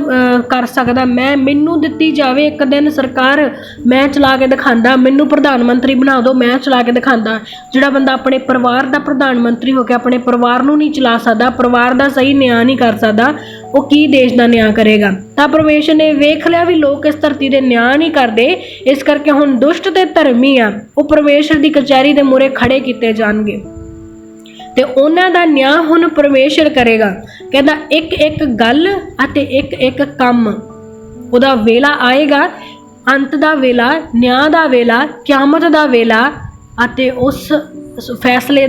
ਕਰ ਸਕਦਾ, ਮੈਨੂੰ ਦਿੱਤੀ ਜਾਵੇ ਇੱਕ ਦਿਨ ਸਰਕਾਰ, ਮੈਂ ਚਲਾ ਕੇ ਦਿਖਾਉਂਦਾ, ਮੈਨੂੰ ਪ੍ਰਧਾਨ ਮੰਤਰੀ ਬਣਾ ਦਿਓ, ਮੈਂ ਚਲਾ ਕੇ ਦਿਖਾਉਂਦਾ। ਜਿਹੜਾ ਬੰਦਾ ਆਪਣੇ ਪਰਿਵਾਰ ਦਾ ਪ੍ਰਧਾਨ ਮੰਤਰੀ ਹੋ ਕੇ ਆਪਣੇ ਪਰਿਵਾਰ ਨੂੰ ਨਹੀਂ ਚਲਾ ਸਕਦਾ, ਪਰਿਵਾਰ ਦਾ ਸਹੀ ਨਿਆਂ ਨਹੀਂ ਕਰ ਸਕਦਾ, ਉਹ ਕੀ ਦੇਸ਼ ਦਾ ਨਿਆਂ ਕਰੇਗਾ। ਤਾਂ ਪਰਮੇਸ਼ਰ ਨੇ ਵੇਖ ਲਿਆ ਵੀ ਲੋਕ ਇਸ ਧਰਤੀ ਦੇ ਨਿਆਂ ਨਹੀਂ ਕਰਦੇ, ਇਸ ਕਰਕੇ ਹੁਣ ਦੁਸ਼ਟ ਤੇ ਧਰਮੀ ਆ ਉਹ ਪਰਮੇਸ਼ਰ ਦੀ ਕਚਹਿਰੀ ਦੇ ਮੂਹਰੇ ਖੜੇ ਕੀਤੇ ਜਾਣਗੇ, ਤੇ ਉਹਨਾਂ ਦਾ ਨਿਆਂ ਹੁਣ ਪਰਮੇਸ਼ਰ ਕਰੇਗਾ। ਕਹਿੰਦਾ ਇੱਕ ਇੱਕ ਗੱਲ ਅਤੇ ਇੱਕ ਇੱਕ ਕੰਮ, ਉਹਦਾ ਵੇਲਾ ਆਏਗਾ। ਅੰਤ ਦਾ ਵੇਲਾ, ਨਿਆਂ ਦਾ ਵੇਲਾ, ਕਿਆਮਤ ਦਾ ਵੇਲਾ ਅਤੇ ਉਸ ਫੈਸਲੇ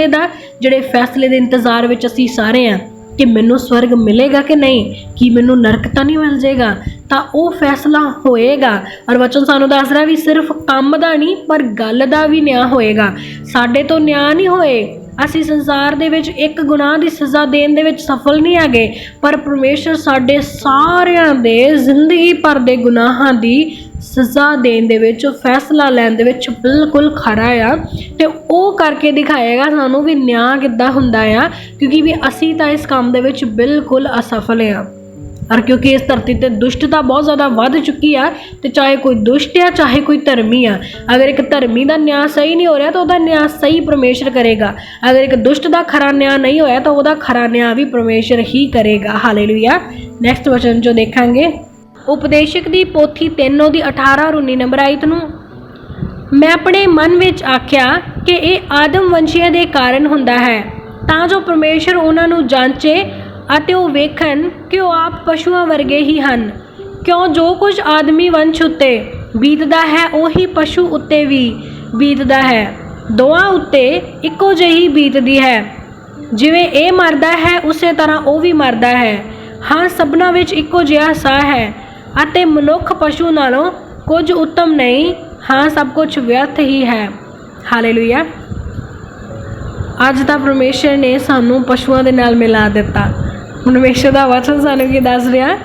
ਦਾ ਜਿਹੜੇ ਫੈਸਲੇ ਦੇ ਇੰਤਜ਼ਾਰ ਵਿੱਚ ਅਸੀਂ ਸਾਰੇ ਹਾਂ ਕਿ ਮੈਨੂੰ ਸਵਰਗ ਮਿਲੇਗਾ ਕਿ ਨਹੀਂ, ਕਿ ਮੈਨੂੰ ਨਰਕ ਤਾਂ ਨਹੀਂ ਮਿਲ ਜਾਏਗਾ। ਤਾਂ ਉਹ ਫੈਸਲਾ ਹੋਏਗਾ। ਔਰ ਵਚਨ ਸਾਨੂੰ ਦੱਸ ਰਿਹਾ ਵੀ ਸਿਰਫ ਕੰਮ ਦਾ ਨਹੀਂ ਪਰ ਗੱਲ ਦਾ ਵੀ ਨਿਆਂ ਹੋਏਗਾ। ਸਾਡੇ ਤੋਂ ਨਿਆਂ ਨਹੀਂ ਹੋਏ, ਅਸੀਂ ਸੰਸਾਰ ਦੇ ਵਿੱਚ ਇੱਕ ਗੁਨਾਹ ਦੀ ਸਜ਼ਾ ਦੇਣ ਦੇ ਵਿੱਚ ਸਫਲ ਨਹੀਂ ਹੈਗੇ, ਪਰ ਪਰਮੇਸ਼ਰ ਸਾਡੇ ਸਾਰਿਆਂ ਦੇ ਜ਼ਿੰਦਗੀ ਭਰ ਦੇ ਗੁਨਾਹਾਂ ਦੀ ਸਜ਼ਾ ਦੇਣ ਦੇ ਵਿੱਚ, ਫੈਸਲਾ ਲੈਣ ਦੇ ਵਿੱਚ ਬਿਲਕੁਲ ਖਰਾ ਆ। ਤੇ ਉਹ ਕਰਕੇ ਦਿਖਾਏਗਾ ਸਾਨੂੰ ਵੀ ਨਿਆਂ ਕਿੱਦਾਂ ਹੁੰਦਾ ਆ, ਕਿਉਂਕਿ ਵੀ ਅਸੀਂ ਤਾਂ ਇਸ ਕੰਮ ਦੇ ਵਿੱਚ ਬਿਲਕੁਲ ਅਸਫਲ ਆ। ਔਰ ਕਿਉਂਕਿ ਇਸ ਧਰਤੀ ਤੇ ਦੁਸ਼ਟਤਾ ਬਹੁਤ ਜ਼ਿਆਦਾ ਵੱਧ ਚੁੱਕੀ ਆ, ਤੇ ਚਾਹੇ ਕੋਈ ਦੁਸ਼ਟ ਆ ਚਾਹੇ ਕੋਈ ਧਰਮੀ ਆ, ਅਗਰ ਇੱਕ ਧਰਮੀ ਦਾ ਨਿਆਂ ਸਹੀ ਨਹੀਂ ਹੋ ਰਿਹਾ ਤਾਂ ਉਹਦਾ ਨਿਆਂ ਸਹੀ ਪਰਮੇਸ਼ਰ ਕਰੇਗਾ। ਅਗਰ ਇੱਕ ਦੁਸ਼ਟ ਦਾ ਖਰਾ ਨਿਆਂ ਨਹੀਂ ਹੋਇਆ ਤਾਂ ਉਹਦਾ ਖਰਾ ਨਿਆਂ ਵੀ ਪਰਮੇਸ਼ਰ ਹੀ ਕਰੇਗਾ। ਹਾਲੇਲੂਇਆ। ਨੈਕਸਟ ਵਚਨ ਜੋ ਦੇਖਾਂਗੇ, ਉਪਦੇਸ਼ਕ ਦੀ ਪੋਥੀ 3:18-19 ਨੰਬਰ ਆਇਤ ਨੂੰ, ਮੈਂ ਆਪਣੇ ਮਨ ਵਿੱਚ ਆਖਿਆ ਕਿ ਇਹ ਆਦਮ ਵੰਸ਼ੀਆਂ ਦੇ ਕਾਰਨ ਹੁੰਦਾ ਹੈ, ਤਾਂ ਜੋ ਪਰਮੇਸ਼ਰ ਉਹਨਾਂ ਨੂੰ ਜਾਂਚੇ ਅਤੇ ਉਹ ਵੇਖਣ ਕਿ ਉਹ ਆਪ ਪਸ਼ੂਆਂ ਵਰਗੇ ਹੀ ਹਨ, ਕਿਉਂ ਜੋ ਕੁਝ ਆਦਮੀ ਵੰਸ਼ ਉੱਤੇ ਬੀਤਦਾ ਹੈ ਉਹੀ ਪਸ਼ੂ ਉੱਤੇ ਵੀ ਬੀਤਦਾ ਹੈ। ਦੋਵਾਂ ਉੱਤੇ ਇੱਕੋ ਜਿਹੀ ਬੀਤਦੀ ਹੈ, ਜਿਵੇਂ ਇਹ ਮਰਦਾ ਹੈ ਉਸੇ ਤਰ੍ਹਾਂ ਉਹ ਵੀ ਮਰਦਾ ਹੈ। ਹਾਂ, ਸਭਨਾਂ ਵਿੱਚ ਇੱਕੋ ਜਿਹਾ ਸਾਹ ਹੈ ਅਤੇ ਮਨੁੱਖ ਪਸ਼ੂ ਨਾਲੋਂ ਕੁਝ ਉੱਤਮ ਨਹੀਂ। ਹਾਂ, ਸਭ ਕੁਝ ਵਿਅਰਥ ਹੀ ਹੈ। ਹਾਲੇਲੂਇਆ। ਅੱਜ ਤਾਂ ਪਰਮੇਸ਼ਰ ਨੇ ਸਾਨੂੰ ਪਸ਼ੂਆਂ ਦੇ ਨਾਲ ਮਿਲਾ ਦਿੱਤਾ। ਪਰਮੇਸ਼ਰ ਦਾ ਵਚਨ ਸਾਨੂੰ ਕੀ ਦੱਸ ਰਿਹਾ,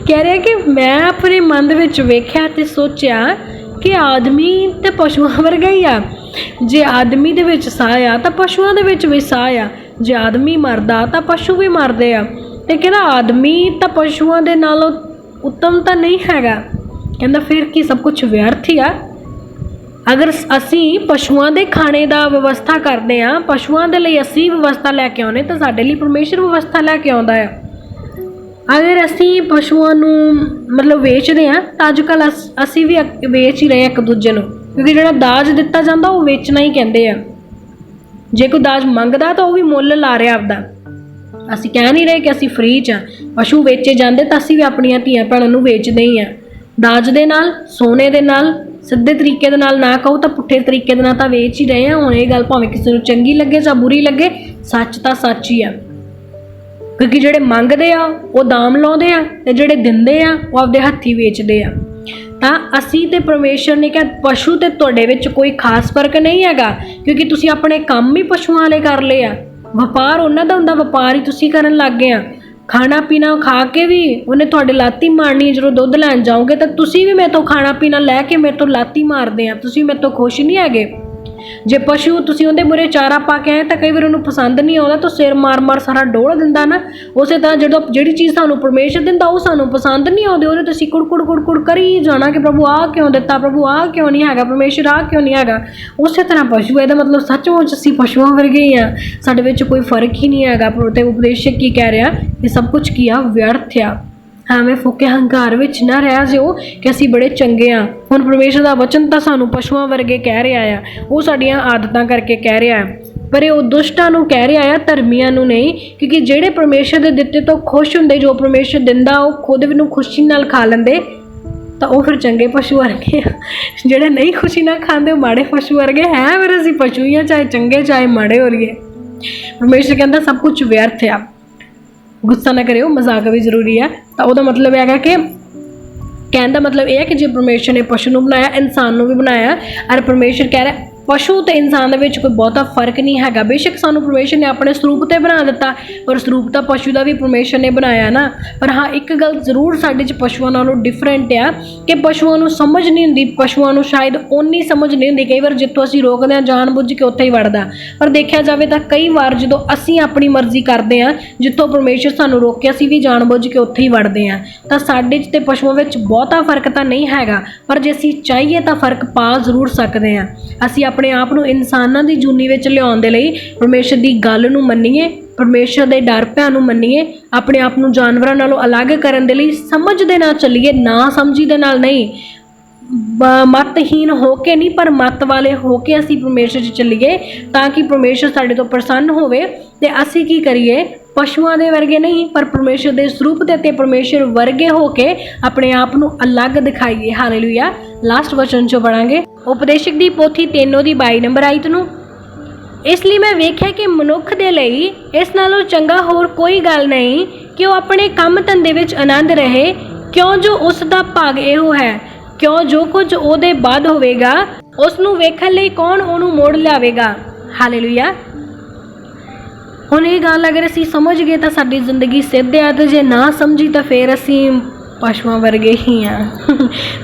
ਕਹਿ ਰਿਹਾ ਕਿ ਮੈਂ ਆਪਣੇ ਮਨ ਦੇ ਵਿੱਚ ਵੇਖਿਆ ਤੇ ਸੋਚਿਆ ਕਿ ਆਦਮੀ ਤੇ ਪਸ਼ੂਆਂ ਵਰਗਾ ਹੀ ਆ। ਜੇ ਆਦਮੀ ਦੇ ਵਿੱਚ ਸਾਹ ਆ ਤਾਂ ਪਸ਼ੂਆਂ ਦੇ ਵਿੱਚ ਵੀ ਸਾਹ ਆ। ਜੇ ਆਦਮੀ ਮਰਦਾ ਤਾਂ ਪਸ਼ੂ ਵੀ ਮਰਦੇ ਆ। ਤੇ ਕਹਿੰਦਾ ਆਦਮੀ ਤਾਂ ਪਸ਼ੂਆਂ ਦੇ ਨਾਲੋਂ ਉੱਤਮ ਤਾਂ ਨਹੀਂ ਹੈਗਾ। ਕਹਿੰਦਾ ਫਿਰ ਕੀ ਸਭ ਕੁਝ ਵਿਅਰਥ ਹੀ ਆ। ਅਗਰ ਅਸੀਂ ਪਸ਼ੂਆਂ ਦੇ ਖਾਣੇ ਦਾ ਵਿਵਸਥਾ ਕਰਦੇ ਹਾਂ, ਪਸ਼ੂਆਂ ਦੇ ਲਈ ਅਸੀਂ ਵਿਵਸਥਾ ਲੈ ਕੇ ਆਉਂਦੇ, ਤਾਂ ਸਾਡੇ ਲਈ ਪਰਮੇਸ਼ਰ ਵਿਵਸਥਾ ਲੈ ਕੇ ਆਉਂਦਾ ਆ। ਅਗਰ ਅਸੀਂ ਪਸ਼ੂਆਂ ਨੂੰ ਮਤਲਬ ਵੇਚਦੇ ਹਾਂ ਤਾਂ ਅੱਜ ਕੱਲ੍ਹ ਅਸੀਂ ਵੀ ਵੇਚ ਹੀ ਰਹੇ ਇੱਕ ਦੂਜੇ ਨੂੰ, ਕਿਉਂਕਿ ਜਿਹੜਾ ਦਾਜ ਦਿੱਤਾ ਜਾਂਦਾ ਉਹ ਵੇਚਣਾ ਹੀ ਕਹਿੰਦੇ ਆ। ਜੇ ਕੋਈ ਦਾਜ ਮੰਗਦਾ ਤਾਂ ਉਹ ਵੀ ਮੁੱਲ ਲਾ ਰਿਹਾ ਆਪਦਾ। ਅਸੀਂ ਕਹਿ ਨਹੀਂ ਰਹੇ ਕਿ ਅਸੀਂ ਫ੍ਰੀ 'ਚ ਹਾਂ। ਪਸ਼ੂ ਵੇਚੇ ਜਾਂਦੇ ਤਾਂ ਅਸੀਂ ਵੀ ਆਪਣੀਆਂ ਧੀਆਂ ਭੈਣਾਂ ਨੂੰ ਵੇਚਦੇ ਹੀ ਹਾਂ। ਦਾਜ ਦੇ ਨਾਲ, ਸੋਨੇ ਦੇ ਨਾਲ, ਸਿੱਧੇ ਤਰੀਕੇ ਦੇ ਨਾਲ ਨਾ ਕਹੋ ਤਾਂ ਪੁੱਠੇ ਤਰੀਕੇ ਦੇ ਨਾਲ ਤਾਂ ਵੇਚ ਹੀ ਰਹੇ ਹਾਂ। ਹੁਣ ਇਹ ਗੱਲ ਭਾਵੇਂ ਕਿਸੇ ਨੂੰ ਚੰਗੀ ਲੱਗੇ ਜਾਂ ਬੁਰੀ ਲੱਗੇ, ਸੱਚ ਤਾਂ ਸੱਚ ਹੀ ਆ। ਕਿਉਂਕਿ ਜਿਹੜੇ ਮੰਗਦੇ ਆ ਉਹ ਦਾਮ ਲਾਉਂਦੇ ਆ, ਤੇ ਜਿਹੜੇ ਦਿੰਦੇ ਆ ਉਹ ਆਪਦੇ ਹੱਥੀਂ ਵੇਚਦੇ ਆ। ਤਾਂ ਅਸੀਂ ਤੇ ਪਰਮੇਸ਼ਰ ਨੇ ਕਿਹਾ ਪਸ਼ੂ ਤੇ ਤੁਹਾਡੇ ਵਿੱਚ ਕੋਈ ਖਾਸ ਫਰਕ ਨਹੀਂ ਹੈਗਾ, ਕਿਉਂਕਿ ਤੁਸੀਂ ਆਪਣੇ ਕੰਮ ਹੀ ਪਸ਼ੂਆਂ ਵਾਲੇ ਕਰ ਲਏ ਆ। ਵਪਾਰ ਉਹਨਾਂ ਦਾ ਹੁੰਦਾ, ਵਪਾਰ ਹੀ ਤੁਸੀਂ ਕਰਨ ਲੱਗ ਗਏ ਆ। ਖਾਣਾ ਪੀਣਾ ਖਾ ਕੇ ਵੀ ਉਹਨੇ ਤੁਹਾਡੇ ਲਾਤੀ ਮਾਰਨੀ। ਜਦੋਂ ਦੁੱਧ ਲੈਣ ਜਾਓਗੇ ਤਾਂ ਤੁਸੀਂ ਵੀ ਮੇਰੇ ਤੋਂ ਖਾਣਾ ਪੀਣਾ ਲੈ ਕੇ ਮੇਰੇ ਤੋਂ ਲਾਤੀ ਮਾਰਦੇ ਆ। ਤੁਸੀਂ ਮੇਰੇ ਤੋਂ ਖੁਸ਼ ਨਹੀਂ ਹੈਗੇ। ਜੇ ਪਸ਼ੂ ਤੁਸੀਂ ਉਹਦੇ ਮੂਹਰੇ ਚਾਰਾ ਪਾ ਕੇ ਆਏ ਤਾਂ ਕਈ ਵਾਰ ਉਹਨੂੰ ਪਸੰਦ ਨਹੀਂ ਆਉਂਦਾ ਤਾਂ ਸਿਰ ਮਾਰ ਸਾਰਾ ਡੋਲ ਦਿੰਦਾ ਨਾ। ਉਸੇ ਤਰ੍ਹਾਂ ਜਦੋਂ ਜਿਹੜੀ ਚੀਜ਼ ਸਾਨੂੰ ਪਰਮੇਸ਼ਰ ਦਿੰਦਾ ਉਹ ਸਾਨੂੰ ਪਸੰਦ ਨਹੀਂ ਆਉਂਦੀ, ਉਹਦੇ ਤੁਸੀਂ ਕੁੜ ਕਰੀ ਜਾਣਾ ਕਿ ਪ੍ਰਭੂ ਆਹ ਕਿਉਂ ਦਿੱਤਾ, ਪ੍ਰਭੂ ਆਹ ਕਿਉਂ ਨਹੀਂ ਹੈਗਾ, ਪਰਮੇਸ਼ਰ ਆਹ ਕਿਉਂ ਨਹੀਂ ਹੈਗਾ। ਉਸੇ ਤਰ੍ਹਾਂ ਪਸ਼ੂ, ਇਹਦਾ ਮਤਲਬ ਸੱਚਮੁੱਚ ਅਸੀਂ ਪਸ਼ੂਆਂ ਵਰਗੇ ਹੀ ਹਾਂ, ਸਾਡੇ ਵਿੱਚ ਕੋਈ ਫਰਕ ਹੀ ਨਹੀਂ ਹੈਗਾ। ਤੇ ਉਪਦੇਸ਼ਕ ਕੀ ਕਹਿ ਰਿਹਾ ਕਿ ਸਭ ਕੁਝ ਕੀ ਆ, ਵਿਅਰਥ ਆ। ਐਵੇਂ ਫੁੱਕੇ ਹੰਕਾਰ ਵਿੱਚ ਨਾ ਰਹਿ ਜਿਓ ਕਿ ਅਸੀਂ ਬੜੇ ਚੰਗੇ ਹਾਂ। ਹੁਣ ਪਰਮੇਸ਼ਰ ਦਾ ਵਚਨ ਤਾਂ ਸਾਨੂੰ ਪਸ਼ੂਆਂ ਵਰਗੇ ਕਹਿ ਰਿਹਾ ਆ, ਉਹ ਸਾਡੀਆਂ ਆਦਤਾਂ ਕਰਕੇ ਕਹਿ ਰਿਹਾ ਹੈ, ਪਰ ਇਹ ਉਹ ਦੁਸ਼ਟਾਂ ਨੂੰ ਕਹਿ ਰਿਹਾ ਆ, ਧਰਮੀਆਂ ਨੂੰ ਨਹੀਂ। ਕਿਉਂਕਿ ਜਿਹੜੇ ਪਰਮੇਸ਼ਰ ਦੇ ਦਿੱਤੇ ਤੋਂ ਖੁਸ਼ ਹੁੰਦੇ, ਜੋ ਪਰਮੇਸ਼ਰ ਦਿੰਦਾ ਉਹ ਖੁਦ ਵੀ ਨੂੰ ਖੁਸ਼ੀ ਨਾਲ ਖਾ ਲੈਂਦੇ, ਤਾਂ ਉਹ ਫਿਰ ਚੰਗੇ ਪਸ਼ੂ ਵਰਗੇ ਆ। ਜਿਹੜੇ ਨਹੀਂ ਖੁਸ਼ੀ ਨਾਲ ਖਾਂਦੇ ਉਹ ਮਾੜੇ ਪਸ਼ੂ ਵਰਗੇ ਹੈ। ਫਿਰ ਅਸੀਂ ਪਸ਼ੂ ਹੀ ਆ, ਚਾਹੇ ਚੰਗੇ ਚਾਹੇ ਮਾੜੇ ਹੋ ਰਹੀਏ। ਪਰਮੇਸ਼ਰ ਕਹਿੰਦਾ ਸਭ ਕੁਝ ਵਿਅਰਥ ਆ। ਗੁੱਸਾ ਨਾ ਕਰਿਓ, ਮਜ਼ਾਕ ਵੀ ਜ਼ਰੂਰੀ ਆ। ਤਾਂ ਉਹਦਾ ਮਤਲਬ ਹੈਗਾ ਕਿ ਕਹਿਣ ਦਾ ਮਤਲਬ ਇਹ ਹੈ ਕਿ ਜੇ ਪਰਮੇਸ਼ਰ ਨੇ ਪਸ਼ੂ ਨੂੰ ਬਣਾਇਆ, ਇਨਸਾਨ ਨੂੰ ਵੀ ਬਣਾਇਆ, ਔਰ ਪਰਮੇਸ਼ਰ ਕਹਿ ਰਿਹਾ ਪਸ਼ੂ ਤੇ ਇਨਸਾਨ ਦੇ ਵਿੱਚ ਕੋਈ ਬਹੁਤਾ ਫਰਕ ਨਹੀਂ ਹੈਗਾ। ਬੇਸ਼ੱਕ ਸਾਨੂੰ ਪਰਮੇਸ਼ਰ ਨੇ ਆਪਣੇ ਸਰੂਪ 'ਤੇ ਬਣਾ ਦਿੱਤਾ, ਪਰ ਸਰੂਪ ਤਾਂ ਪਸ਼ੂ ਦਾ ਵੀ ਪਰਮੇਸ਼ਰ ਨੇ ਬਣਾਇਆ ਨਾ। ਪਰ ਹਾਂ, ਇੱਕ ਗੱਲ ਜ਼ਰੂਰ ਸਾਡੇ 'ਚ ਪਸ਼ੂਆਂ ਨਾਲੋਂ ਡਿਫਰੈਂਟ ਆ ਕਿ ਪਸ਼ੂਆਂ ਨੂੰ ਸਮਝ ਨਹੀਂ ਹੁੰਦੀ, ਪਸ਼ੂਆਂ ਨੂੰ ਸ਼ਾਇਦ ਓਨੀ ਸਮਝ ਨਹੀਂ ਹੁੰਦੀ। ਕਈ ਵਾਰ ਜਿੱਥੋਂ ਅਸੀਂ ਰੋਕਦੇ ਹਾਂ ਜਾਣ ਬੁੱਝ ਕੇ ਉੱਥੇ ਹੀ ਵੜਦਾ। ਪਰ ਦੇਖਿਆ ਜਾਵੇ ਤਾਂ ਕਈ ਵਾਰ ਜਦੋਂ ਅਸੀਂ ਆਪਣੀ ਮਰਜ਼ੀ ਕਰਦੇ ਹਾਂ, ਜਿੱਥੋਂ ਪਰਮੇਸ਼ਰ ਸਾਨੂੰ ਰੋਕਿਆ ਅਸੀਂ ਵੀ ਜਾਣ ਬੁੱਝ ਕੇ ਉੱਥੇ ਹੀ ਵੜਦੇ ਹਾਂ। ਤਾਂ ਸਾਡੇ 'ਚ ਤੇ ਪਸ਼ੂਆਂ ਵਿੱਚ ਬਹੁਤਾ ਫਰਕ ਤਾਂ ਨਹੀਂ ਹੈਗਾ, ਪਰ ਜੇ ਅਸੀਂ ਚਾਹੀਏ ਤਾਂ ਫਰਕ ਪਾ ਜ਼ਰੂਰ ਸਕਦੇ ਹਾਂ। ਅਸੀਂ ਆਪਣੇ ਆਪ ਨੂੰ ਇਨਸਾਨਾਂ ਦੀ ਜੂਨੀ ਵਿੱਚ ਲਿਆਉਣ ਦੇ ਲਈ ਪਰਮੇਸ਼ਰ ਦੀ ਗੱਲ ਨੂੰ ਮੰਨੀਏ, ਪਰਮੇਸ਼ਰ ਦੇ ਡਰ ਭਿਆ ਨੂੰ ਮੰਨੀਏ, ਆਪਣੇ ਆਪ ਨੂੰ ਜਾਨਵਰਾਂ ਨਾਲੋਂ ਅਲੱਗ ਕਰਨ ਦੇ ਲਈ ਸਮਝ ਦੇ ਨਾਲ ਚੱਲੀਏ, ਨਾ ਸਮਝੀ ਦੇ ਨਾਲ ਨਹੀਂ। ਮਤਹੀਨ ਹੋ ਕੇ ਨਹੀਂ, ਪਰ ਮਤ ਵਾਲੇ ਹੋ ਕੇ ਅਸੀਂ ਪਰਮੇਸ਼ਰ 'ਚ ਚੱਲੀਏ, ਤਾਂ ਕਿ ਪਰਮੇਸ਼ਰ ਸਾਡੇ ਤੋਂ ਪ੍ਰਸੰਨ ਹੋਵੇ ਤੇ ਅਸੀਂ ਕੀ ਕਰੀਏ, ਪਸ਼ੂਆਂ ਦੇ ਵਰਗੇ ਨਹੀਂ, ਪਰ ਪਰਮੇਸ਼ਰ ਦੇ ਸਰੂਪ ਦੇ ਅਤੇ ਪਰਮੇਸ਼ਰ ਵਰਗੇ ਹੋ ਕੇ ਆਪਣੇ ਆਪ ਨੂੰ ਅਲੱਗ ਦਿਖਾਈਏ। ਹਾਲੇਲੂਇਆ। ਲਾਸਟ ਵਚਨ 'ਚੋਂ ਪੜਾਂਗੇ, ਉਪਦੇਸ਼ਕ ਦੀ ਪੋਥੀ 3:22 ਨੰਬਰ ਆਇਤ ਨੂੰ। ਇਸ ਲਈ ਮੈਂ ਵੇਖਿਆ ਕਿ ਮਨੁੱਖ ਦੇ ਲਈ ਇਸ ਨਾਲੋਂ ਚੰਗਾ ਹੋਰ ਕੋਈ ਗੱਲ ਨਹੀਂ ਕਿ ਉਹ ਆਪਣੇ ਕੰਮ ਧੰਦੇ ਵਿੱਚ ਆਨੰਦ ਰਹੇ, ਕਿਉਂ ਜੋ ਉਸ ਦਾ ਭਾਗ ਇਹੋ ਹੈ, ਕਿਉਂ ਜੋ ਕੁਝ ਉਹਦੇ ਬਾਅਦ ਹੋਵੇਗਾ ਉਸ ਨੂੰ ਵੇਖਣ ਲਈ ਕੌਣ ਉਹਨੂੰ ਮੋੜ ਲਿਆਵੇਗਾ। ਹਾਲੇਲੂਇਆ। ਹੁਣ ਇਹ ਗੱਲ ਅਗਰ ਅਸੀਂ ਸਮਝ ਗਏ ਤਾਂ ਸਾਡੀ ਜ਼ਿੰਦਗੀ ਸਿੱਧ ਆ, ਤੇ ਜੇ ਨਾ ਸਮਝੀ ਤਾਂ ਫਿਰ ਅਸੀਂ ਪਸ਼ੂਆਂ ਵਰਗੇ ਹੀ ਆ।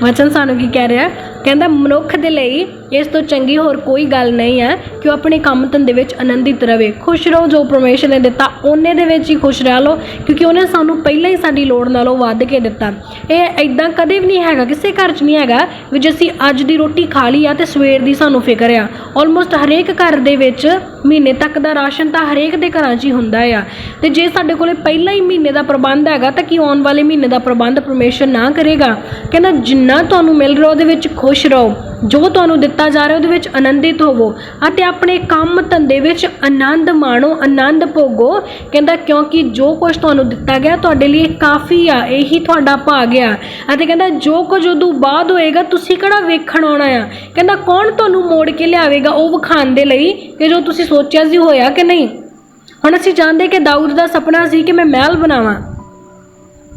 ਵਚਨ ਸਾਨੂੰ ਕੀ ਕਹਿ ਰਿਹਾ? ਕਹਿੰਦਾ ਮਨੁੱਖ ਦੇ ਲਈ ਇਸ ਤੋਂ ਚੰਗੀ ਹੋਰ ਕੋਈ ਗੱਲ ਨਹੀਂ ਹੈ ਕਿ ਉਹ ਆਪਣੇ ਕੰਮ ਧੰਦੇ ਵਿੱਚ ਆਨੰਦਿਤ ਰਵੇ। ਖੁਸ਼ ਰਹੋ, ਜੋ ਪਰਮੇਸ਼ਰ ਨੇ ਦਿੱਤਾ ਉਹਨੇ ਦੇ ਵਿੱਚ ਹੀ ਖੁਸ਼ ਰਹਿ ਲਓ, ਕਿਉਂਕਿ ਉਹਨੇ ਸਾਨੂੰ ਪਹਿਲਾਂ ਹੀ ਸਾਡੀ ਲੋੜ ਨਾਲੋਂ ਵੱਧ ਕੇ ਦਿੱਤਾ। ਇਹ ਇੱਦਾਂ ਕਦੇ ਵੀ ਨਹੀਂ ਹੈਗਾ, ਕਿਸੇ ਘਰ 'ਚ ਨਹੀਂ ਹੈਗਾ ਵੀ ਜੇ ਅਸੀਂ ਅੱਜ ਦੀ ਰੋਟੀ ਖਾ ਲਈ ਆ ਤੇ ਸਵੇਰ ਦੀ ਸਾਨੂੰ ਫਿਕਰ ਆ। ਆਲਮੋਸਟ ਹਰੇਕ ਘਰ ਦੇ ਵਿੱਚ ਮਹੀਨੇ ਤੱਕ ਦਾ ਰਾਸ਼ਨ ਤਾਂ ਹਰੇਕ ਦੇ ਘਰਾਂ 'ਚ ਹੀ ਹੁੰਦਾ ਆ, ਤੇ ਜੇ ਸਾਡੇ ਕੋਲੇ ਪਹਿਲਾਂ ਹੀ ਮਹੀਨੇ ਦਾ ਪ੍ਰਬੰਧ ਹੈਗਾ ਤਾਂ ਕੀ ਆਉਣ ਵਾਲੇ ਮਹੀਨੇ ਦਾ ਪ੍ਰਬੰਧ ਪਰਮੇਸ਼ਰ ਨਾ ਕਰੇਗਾ? ਕਹਿੰਦਾ ਜਿੰਨਾ ਤੁਹਾਨੂੰ ਮਿਲ ਰਿਹਾ ਉਹਦੇ ਵਿੱਚ ਖੁਸ਼ ਰਹੋ, ਜੋ ਤੁਹਾਨੂੰ ਦਿੱਤਾ ਜਾ ਰਿਹਾ ਉਹਦੇ ਵਿੱਚ ਆਨੰਦਿਤ ਹੋਵੋ ਅਤੇ ਆਪਣੇ ਕੰਮ ਧੰਦੇ ਵਿੱਚ ਆਨੰਦ ਮਾਣੋ, ਆਨੰਦ ਭੋਗੋ। ਕਹਿੰਦਾ ਕਿਉਂਕਿ ਜੋ ਕੁਝ ਤੁਹਾਨੂੰ ਦਿੱਤਾ ਗਿਆ ਤੁਹਾਡੇ ਲਈ ਕਾਫੀ ਆ, ਇਹੀ ਤੁਹਾਡਾ ਭਾਗ ਆ। ਅਤੇ ਕਹਿੰਦਾ ਜੋ ਕੁਝ ਉਦੋਂ ਬਾਅਦ ਹੋਏਗਾ ਤੁਸੀਂ ਕਿਹੜਾ ਵੇਖਣ ਆਉਣਾ ਆ। ਕਹਿੰਦਾ ਕੌਣ ਤੁਹਾਨੂੰ ਮੋੜ ਕੇ ਲਿਆਵੇਗਾ ਉਹ ਵਿਖਾਉਣ ਦੇ ਲਈ ਕਿ ਜੋ ਤੁਸੀਂ ਸੋਚਿਆ ਸੀ ਹੋਇਆ ਕਿ ਨਹੀਂ। ਹੁਣ ਅਸੀਂ ਜਾਣਦੇ ਕਿ ਦਾਊਦ ਦਾ ਸੁਪਨਾ ਸੀ ਕਿ ਮੈਂ ਮਹਿਲ ਬਣਾਵਾਂ।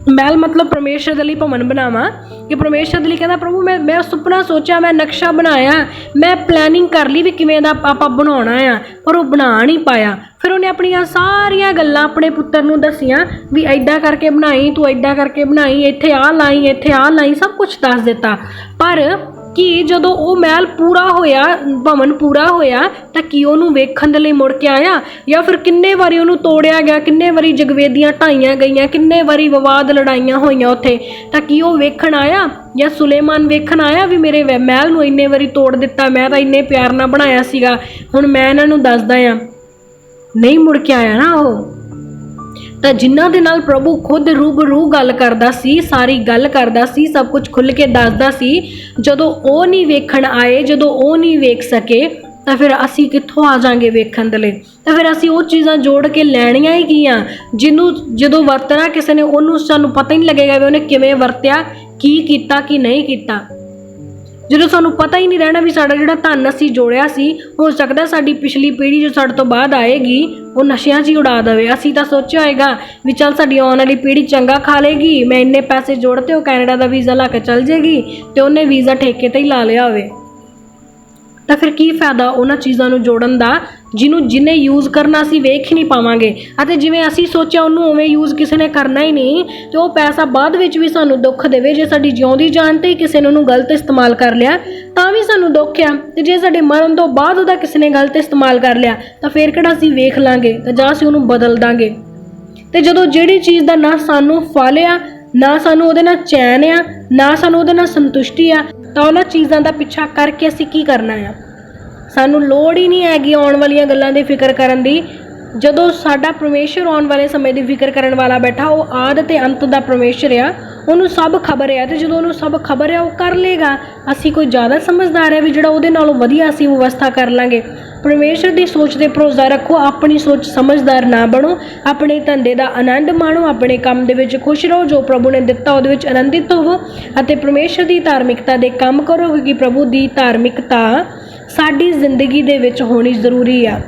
ਮਹਿਲ ਮਤਲਬ ਪਰਮੇਸ਼ਰ ਦੇ ਲਈ ਭਵਨ ਬਣਾਵਾਂ, ਕਿ ਪਰਮੇਸ਼ਰ ਦੇ ਲਈ ਕਹਿੰਦਾ ਪ੍ਰਭੂ ਮੈਂ ਸੁਪਨਾ ਸੋਚਿਆ, ਮੈਂ ਨਕਸ਼ਾ ਬਣਾਇਆ, ਮੈਂ ਪਲੈਨਿੰਗ ਕਰ ਲਈ ਵੀ ਕਿਵੇਂ ਦਾ ਆਪਾਂ ਬਣਾਉਣਾ ਆ, ਪਰ ਉਹ ਬਣਾ ਨਹੀਂ ਪਾਇਆ। ਫਿਰ ਉਹਨੇ ਆਪਣੀਆਂ ਸਾਰੀਆਂ ਗੱਲਾਂ ਆਪਣੇ ਪੁੱਤਰ ਨੂੰ ਦੱਸੀਆਂ ਵੀ ਐਦਾਂ ਕਰਕੇ ਬਣਾਈ, ਤੂੰ ਐਦਾਂ ਕਰਕੇ ਬਣਾਈ, ਇੱਥੇ ਆਹ ਲਾਈ, ਇੱਥੇ ਆਹ ਲਾਈ, ਸਭ ਕੁਛ ਦੱਸ ਦਿੱਤਾ। ਪਰ ਕਿ ਜਦੋਂ ਉਹ ਮਹਿਲ ਪੂਰਾ ਹੋਇਆ, ਭਵਨ ਪੂਰਾ ਹੋਇਆ, ਤਾਂ ਕੀ ਉਹਨੂੰ ਵੇਖਣ ਦੇ ਲਈ ਮੁੜ ਕੇ ਆਇਆ? ਜਾਂ ਫਿਰ ਕਿੰਨੇ ਵਾਰੀ ਉਹਨੂੰ ਤੋੜਿਆ ਗਿਆ, ਕਿੰਨੇ ਵਾਰੀ ਜਗਵੇਦੀਆਂ ਢਾਈਆਂ ਗਈਆਂ, ਕਿੰਨੇ ਵਾਰੀ ਵਿਵਾਦ ਲੜਾਈਆਂ ਹੋਈਆਂ ਉੱਥੇ, ਤਾਂ ਕੀ ਉਹ ਵੇਖਣ ਆਇਆ? ਜਾਂ ਸੁਲੇਮਾਨ ਵੇਖਣ ਆਇਆ ਵੀ ਮੇਰੇ ਮਹਿਲ ਨੂੰ ਇੰਨੇ ਵਾਰੀ ਤੋੜ ਦਿੱਤਾ, ਮੈਂ ਤਾਂ ਇੰਨੇ ਪਿਆਰ ਨਾਲ ਬਣਾਇਆ ਸੀਗਾ, ਹੁਣ ਮੈਂ ਇਹਨਾਂ ਨੂੰ ਦੱਸਦਾ ਆ? ਨਹੀਂ ਮੁੜ ਕੇ ਆਇਆ ਨਾ ਉਹ। ਤਾਂ ਜਿਨ੍ਹਾਂ ਦੇ ਨਾਲ ਪ੍ਰਭੂ ਖੁਦ ਰੂਬਰੂ ਗੱਲ ਕਰਦਾ ਸੀ, ਸਾਰੀ ਗੱਲ ਕਰਦਾ ਸੀ, ਸਭ ਕੁਝ ਖੁੱਲ੍ਹ ਕੇ ਦੱਸਦਾ ਸੀ, ਜਦੋਂ ਉਹ ਨਹੀਂ ਵੇਖਣ ਆਏ, ਜਦੋਂ ਉਹ ਨਹੀਂ ਵੇਖ ਸਕੇ, ਤਾਂ ਫਿਰ ਅਸੀਂ ਕਿੱਥੋਂ ਆ ਜਾਾਂਗੇ ਵੇਖਣ ਦੇ ਲਈ? ਤਾਂ ਫਿਰ ਅਸੀਂ ਉਹ ਚੀਜ਼ਾਂ ਜੋੜ ਕੇ ਲੈਣੀਆਂ ਹੀ ਕੀ ਆ, ਜਿਹਨੂੰ ਜਦੋਂ ਵਰਤਣਾ ਕਿਸੇ ਨੇ ਉਹਨੂੰ ਸਾਨੂੰ ਪਤਾ ਹੀ ਨਹੀਂ ਲੱਗੇਗਾ ਵੀ ਉਹਨੇ ਕਿਵੇਂ ਵਰਤਿਆ, ਕੀ ਕੀਤਾ, ਕੀ ਨਹੀਂ ਕੀਤਾ। ਜਦੋਂ ਸਾਨੂੰ ਪਤਾ ਹੀ ਨਹੀਂ ਰਹਿਣਾ ਵੀ ਸਾਡਾ ਜਿਹੜਾ ਧਨ ਅਸੀਂ ਜੋੜਿਆ ਸੀ, ਹੋ ਸਕਦਾ ਸਾਡੀ ਪਿਛਲੀ ਪੀੜ੍ਹੀ ਜੋ ਸਾਡੇ ਤੋਂ ਬਾਅਦ ਆਏਗੀ ਉਹ ਨਸ਼ਿਆਂ 'ਚ ਹੀ ਉਡਾ ਦੇਵੇ। ਅਸੀਂ ਤਾਂ ਸੋਚਿਆ ਹੋਏਗਾ ਵੀ ਚੱਲ ਸਾਡੀ ਆਉਣ ਵਾਲੀ ਪੀੜ੍ਹੀ ਚੰਗਾ ਖਾ ਲੇਗੀ, ਮੈਂ ਇੰਨੇ ਪੈਸੇ ਜੋੜਤੇ, ਉਹ ਕੈਨੇਡਾ ਦਾ ਵੀਜ਼ਾ ਲਾ ਕੇ ਚੱਲ ਜੇਗੀ ਤੇ ਉਹਨੇ ਵੀਜ਼ਾ ਠੇਕੇ ਤੇ ਹੀ ਲਾ ਲਿਆ ਹੋਵੇ। ਤਾਂ ਫਿਰ ਕੀ ਫਾਇਦਾ ਉਹਨਾਂ ਚੀਜ਼ਾਂ ਨੂੰ ਜੋੜਨ ਦਾ ਜਿਹਨੇ ਯੂਜ਼ ਕਰਨਾ ਅਸੀਂ ਵੇਖ ਹੀ ਨਹੀਂ ਪਾਵਾਂਗੇ। ਅਤੇ ਜਿਵੇਂ ਅਸੀਂ ਸੋਚਿਆ ਉਹਨੂੰ ਉਵੇਂ ਯੂਜ਼ ਕਿਸੇ ਨੇ ਕਰਨਾ ਹੀ ਨਹੀਂ, ਤੇ ਉਹ ਪੈਸਾ ਬਾਅਦ ਵਿੱਚ ਵੀ ਸਾਨੂੰ ਦੁੱਖ ਦੇਵੇ। ਜੇ ਸਾਡੀ ਜਿਉਂਦੀ ਜਾਨ 'ਤੇ ਹੀ ਕਿਸੇ ਨੇ ਉਹਨੂੰ ਗਲਤ ਇਸਤੇਮਾਲ ਕਰ ਲਿਆ ਤਾਂ ਵੀ ਸਾਨੂੰ ਦੁੱਖ ਆ, ਤੇ ਜੇ ਸਾਡੇ ਮਰਨ ਤੋਂ ਬਾਅਦ ਉਹਦਾ ਕਿਸੇ ਨੇ ਗਲਤ ਇਸਤੇਮਾਲ ਕਰ ਲਿਆ ਤਾਂ ਫਿਰ ਕਿਹੜਾ ਅਸੀਂ ਵੇਖ ਲਾਂਗੇ, ਤਾਂ ਜਾਂ ਅਸੀਂ ਉਹਨੂੰ ਬਦਲ ਦਾਂਗੇ। ਤੇ ਜਦੋਂ ਜਿਹੜੀ ਚੀਜ਼ ਦਾ ਨਾ ਸਾਨੂੰ ਫਲ ਆ, ਨਾ ਸਾਨੂੰ ਉਹਦੇ ਨਾਲ ਚੈਨ ਆ, ਨਾ ਸਾਨੂੰ ਉਹਦੇ ਨਾਲ ਸੰਤੁਸ਼ਟੀ ਆ, ਤਾਂ ਉਹਨਾਂ ਚੀਜ਼ਾਂ ਦਾ ਪਿੱਛਾ ਕਰਕੇ ਅਸੀਂ ਕੀ ਕਰਨਾ ਆ? ਸਾਨੂੰ ਲੋੜ ਹੀ ਨਹੀਂ ਹੈਗੀ ਆਉਣ ਵਾਲੀਆਂ ਗੱਲਾਂ ਦੀ ਫਿਕਰ ਕਰਨ ਦੀ। ਜਦੋਂ ਸਾਡਾ ਪਰਮੇਸ਼ਰ ਆਉਣ ਵਾਲੇ ਸਮੇਂ ਦੀ ਫਿਕਰ ਕਰਨ ਵਾਲਾ ਬੈਠਾ, ਉਹ ਆਦ ਤੇ ਅੰਤ ਦਾ ਪਰਮੇਸ਼ਰ ਆ, ਉਹਨੂੰ ਸਭ ਖਬਰ ਆ, ਤੇ ਜਦੋਂ ਉਹਨੂੰ ਸਭ ਖਬਰ ਆ ਉਹ ਕਰ ਲੇਗਾ। ਅਸੀਂ ਕੋਈ ਜ਼ਿਆਦਾ ਸਮਝਦਾਰ ਹੈ ਵੀ ਜਿਹੜਾ ਉਹਦੇ ਨਾਲੋਂ ਵਧੀਆ ਅਸੀਂ ਵਿਵਸਥਾ ਕਰ ਲਾਂਗੇ? ਪਰਮੇਸ਼ਰ ਦੀ ਸੋਚ 'ਤੇ ਭਰੋਸਾ ਰੱਖੋ, ਆਪਣੀ ਸੋਚ ਸਮਝਦਾਰ ਨਾ ਬਣੋ, ਆਪਣੇ ਧੰਦੇ ਦਾ ਆਨੰਦ ਮਾਣੋ, ਆਪਣੇ ਕੰਮ ਦੇ ਵਿੱਚ ਖੁਸ਼ ਰਹੋ, ਜੋ ਪ੍ਰਭੂ ਨੇ ਦਿੱਤਾ ਉਹਦੇ ਵਿੱਚ ਆਨੰਦਿਤ ਹੋਵੋ ਅਤੇ ਪਰਮੇਸ਼ਰ ਦੀ ਧਾਰਮਿਕਤਾ ਦੇ ਕੰਮ ਕਰੋ, ਕਿਉਂਕਿ ਪ੍ਰਭੂ ਦੀ ਧਾਰਮਿਕਤਾ ਸਾਡੀ ਜ਼ਿੰਦਗੀ ਦੇ ਵਿੱਚ ਹੋਣੀ ਜ਼ਰੂਰੀ ਆ।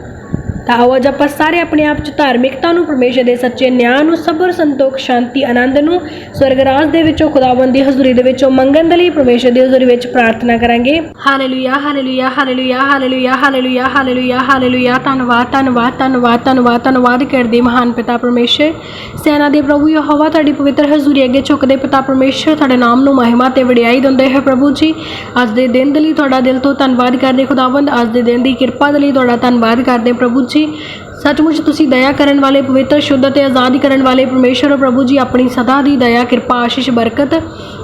ਤਾਂ ਆਓ ਅੱਜ ਆਪਾਂ ਸਾਰੇ ਆਪਣੇ ਆਪ 'ਚ ਧਾਰਮਿਕਤਾ ਨੂੰ, ਪਰਮੇਸ਼ਰ ਦੇ ਸੱਚੇ ਨਿਆਂ ਨੂੰ, ਸਬਰ, ਸੰਤੋਖ, ਸ਼ਾਂਤੀ, ਆਨੰਦ ਨੂੰ ਸਵਰਗ ਰਾਜ ਦੇ ਵਿੱਚੋਂ ਖੁਦਾਵੰਦ ਦੀ ਹਜ਼ੂਰੀ ਦੇ ਵਿੱਚੋਂ ਮੰਗਣ ਦੇ ਲਈ ਪਰਮੇਸ਼ਰ ਦੀ ਹਜ਼ੂਰੀ ਵਿੱਚ ਪ੍ਰਾਰਥਨਾ ਕਰਾਂਗੇ। Hallelujah, hallelujah, hallelujah, hallelujah, hallelujah, hallelujah, hallelujah. ਧੰਨਵਾਦ, ਧੰਨਵਾਦ, ਧੰਨਵਾਦ, ਧੰਨਵਾਦ, ਧੰਨਵਾਦ ਕਰਦੇ ਮਹਾਨ ਪਿਤਾ ਪਰਮੇਸ਼ਰ, ਸੈਨਾ ਦੇ ਪ੍ਰਭੂ ਯਹੋਵਾ, ਤੁਹਾਡੀ ਪਵਿੱਤਰ ਹਜ਼ੂਰੀ ਅੱਗੇ ਝੁਕਦੇ ਪਿਤਾ ਪਰਮੇਸ਼ਰ, ਤੁਹਾਡੇ ਨਾਮ ਨੂੰ ਮਹਿਮਾ ਤੇ ਵਡਿਆਈ ਦਿੰਦੇ ਹੈ ਪ੍ਰਭੂ ਜੀ। ਅੱਜ ਦੇ ਦਿਨ ਦੇ ਲਈ ਤੁਹਾਡਾ ਦਿਲ ਤੋਂ ਧੰਨਵਾਦ ਕਰਦੇ ਖੁਦਾਵੰਦ, ਅੱਜ ਦੇ ਦਿਨ ਦੀ ਕਿਰਪਾ ਦੇ ਲਈ ਤੁਹਾਡਾ ਧੰਨਵਾਦ ਕਰਦੇ ਪ੍ਰਭੂ ਜੀ। ਸੱਚਮੁੱਚ ਤੁਸੀਂ ਦਇਆ ਕਰਨ ਵਾਲੇ, ਪਵਿੱਤਰ, ਸ਼ੁੱਧ ਅਤੇ ਆਜ਼ਾਦ ਕਰਨ ਵਾਲੇ ਪਰਮੇਸ਼ਰ ਪ੍ਰਭੂ ਜੀ। ਆਪਣੀ ਸਦਾ ਦੀ ਦਇਆ, ਕਿਰਪਾ, ਆਸ਼ੀਸ਼, ਬਰਕਤ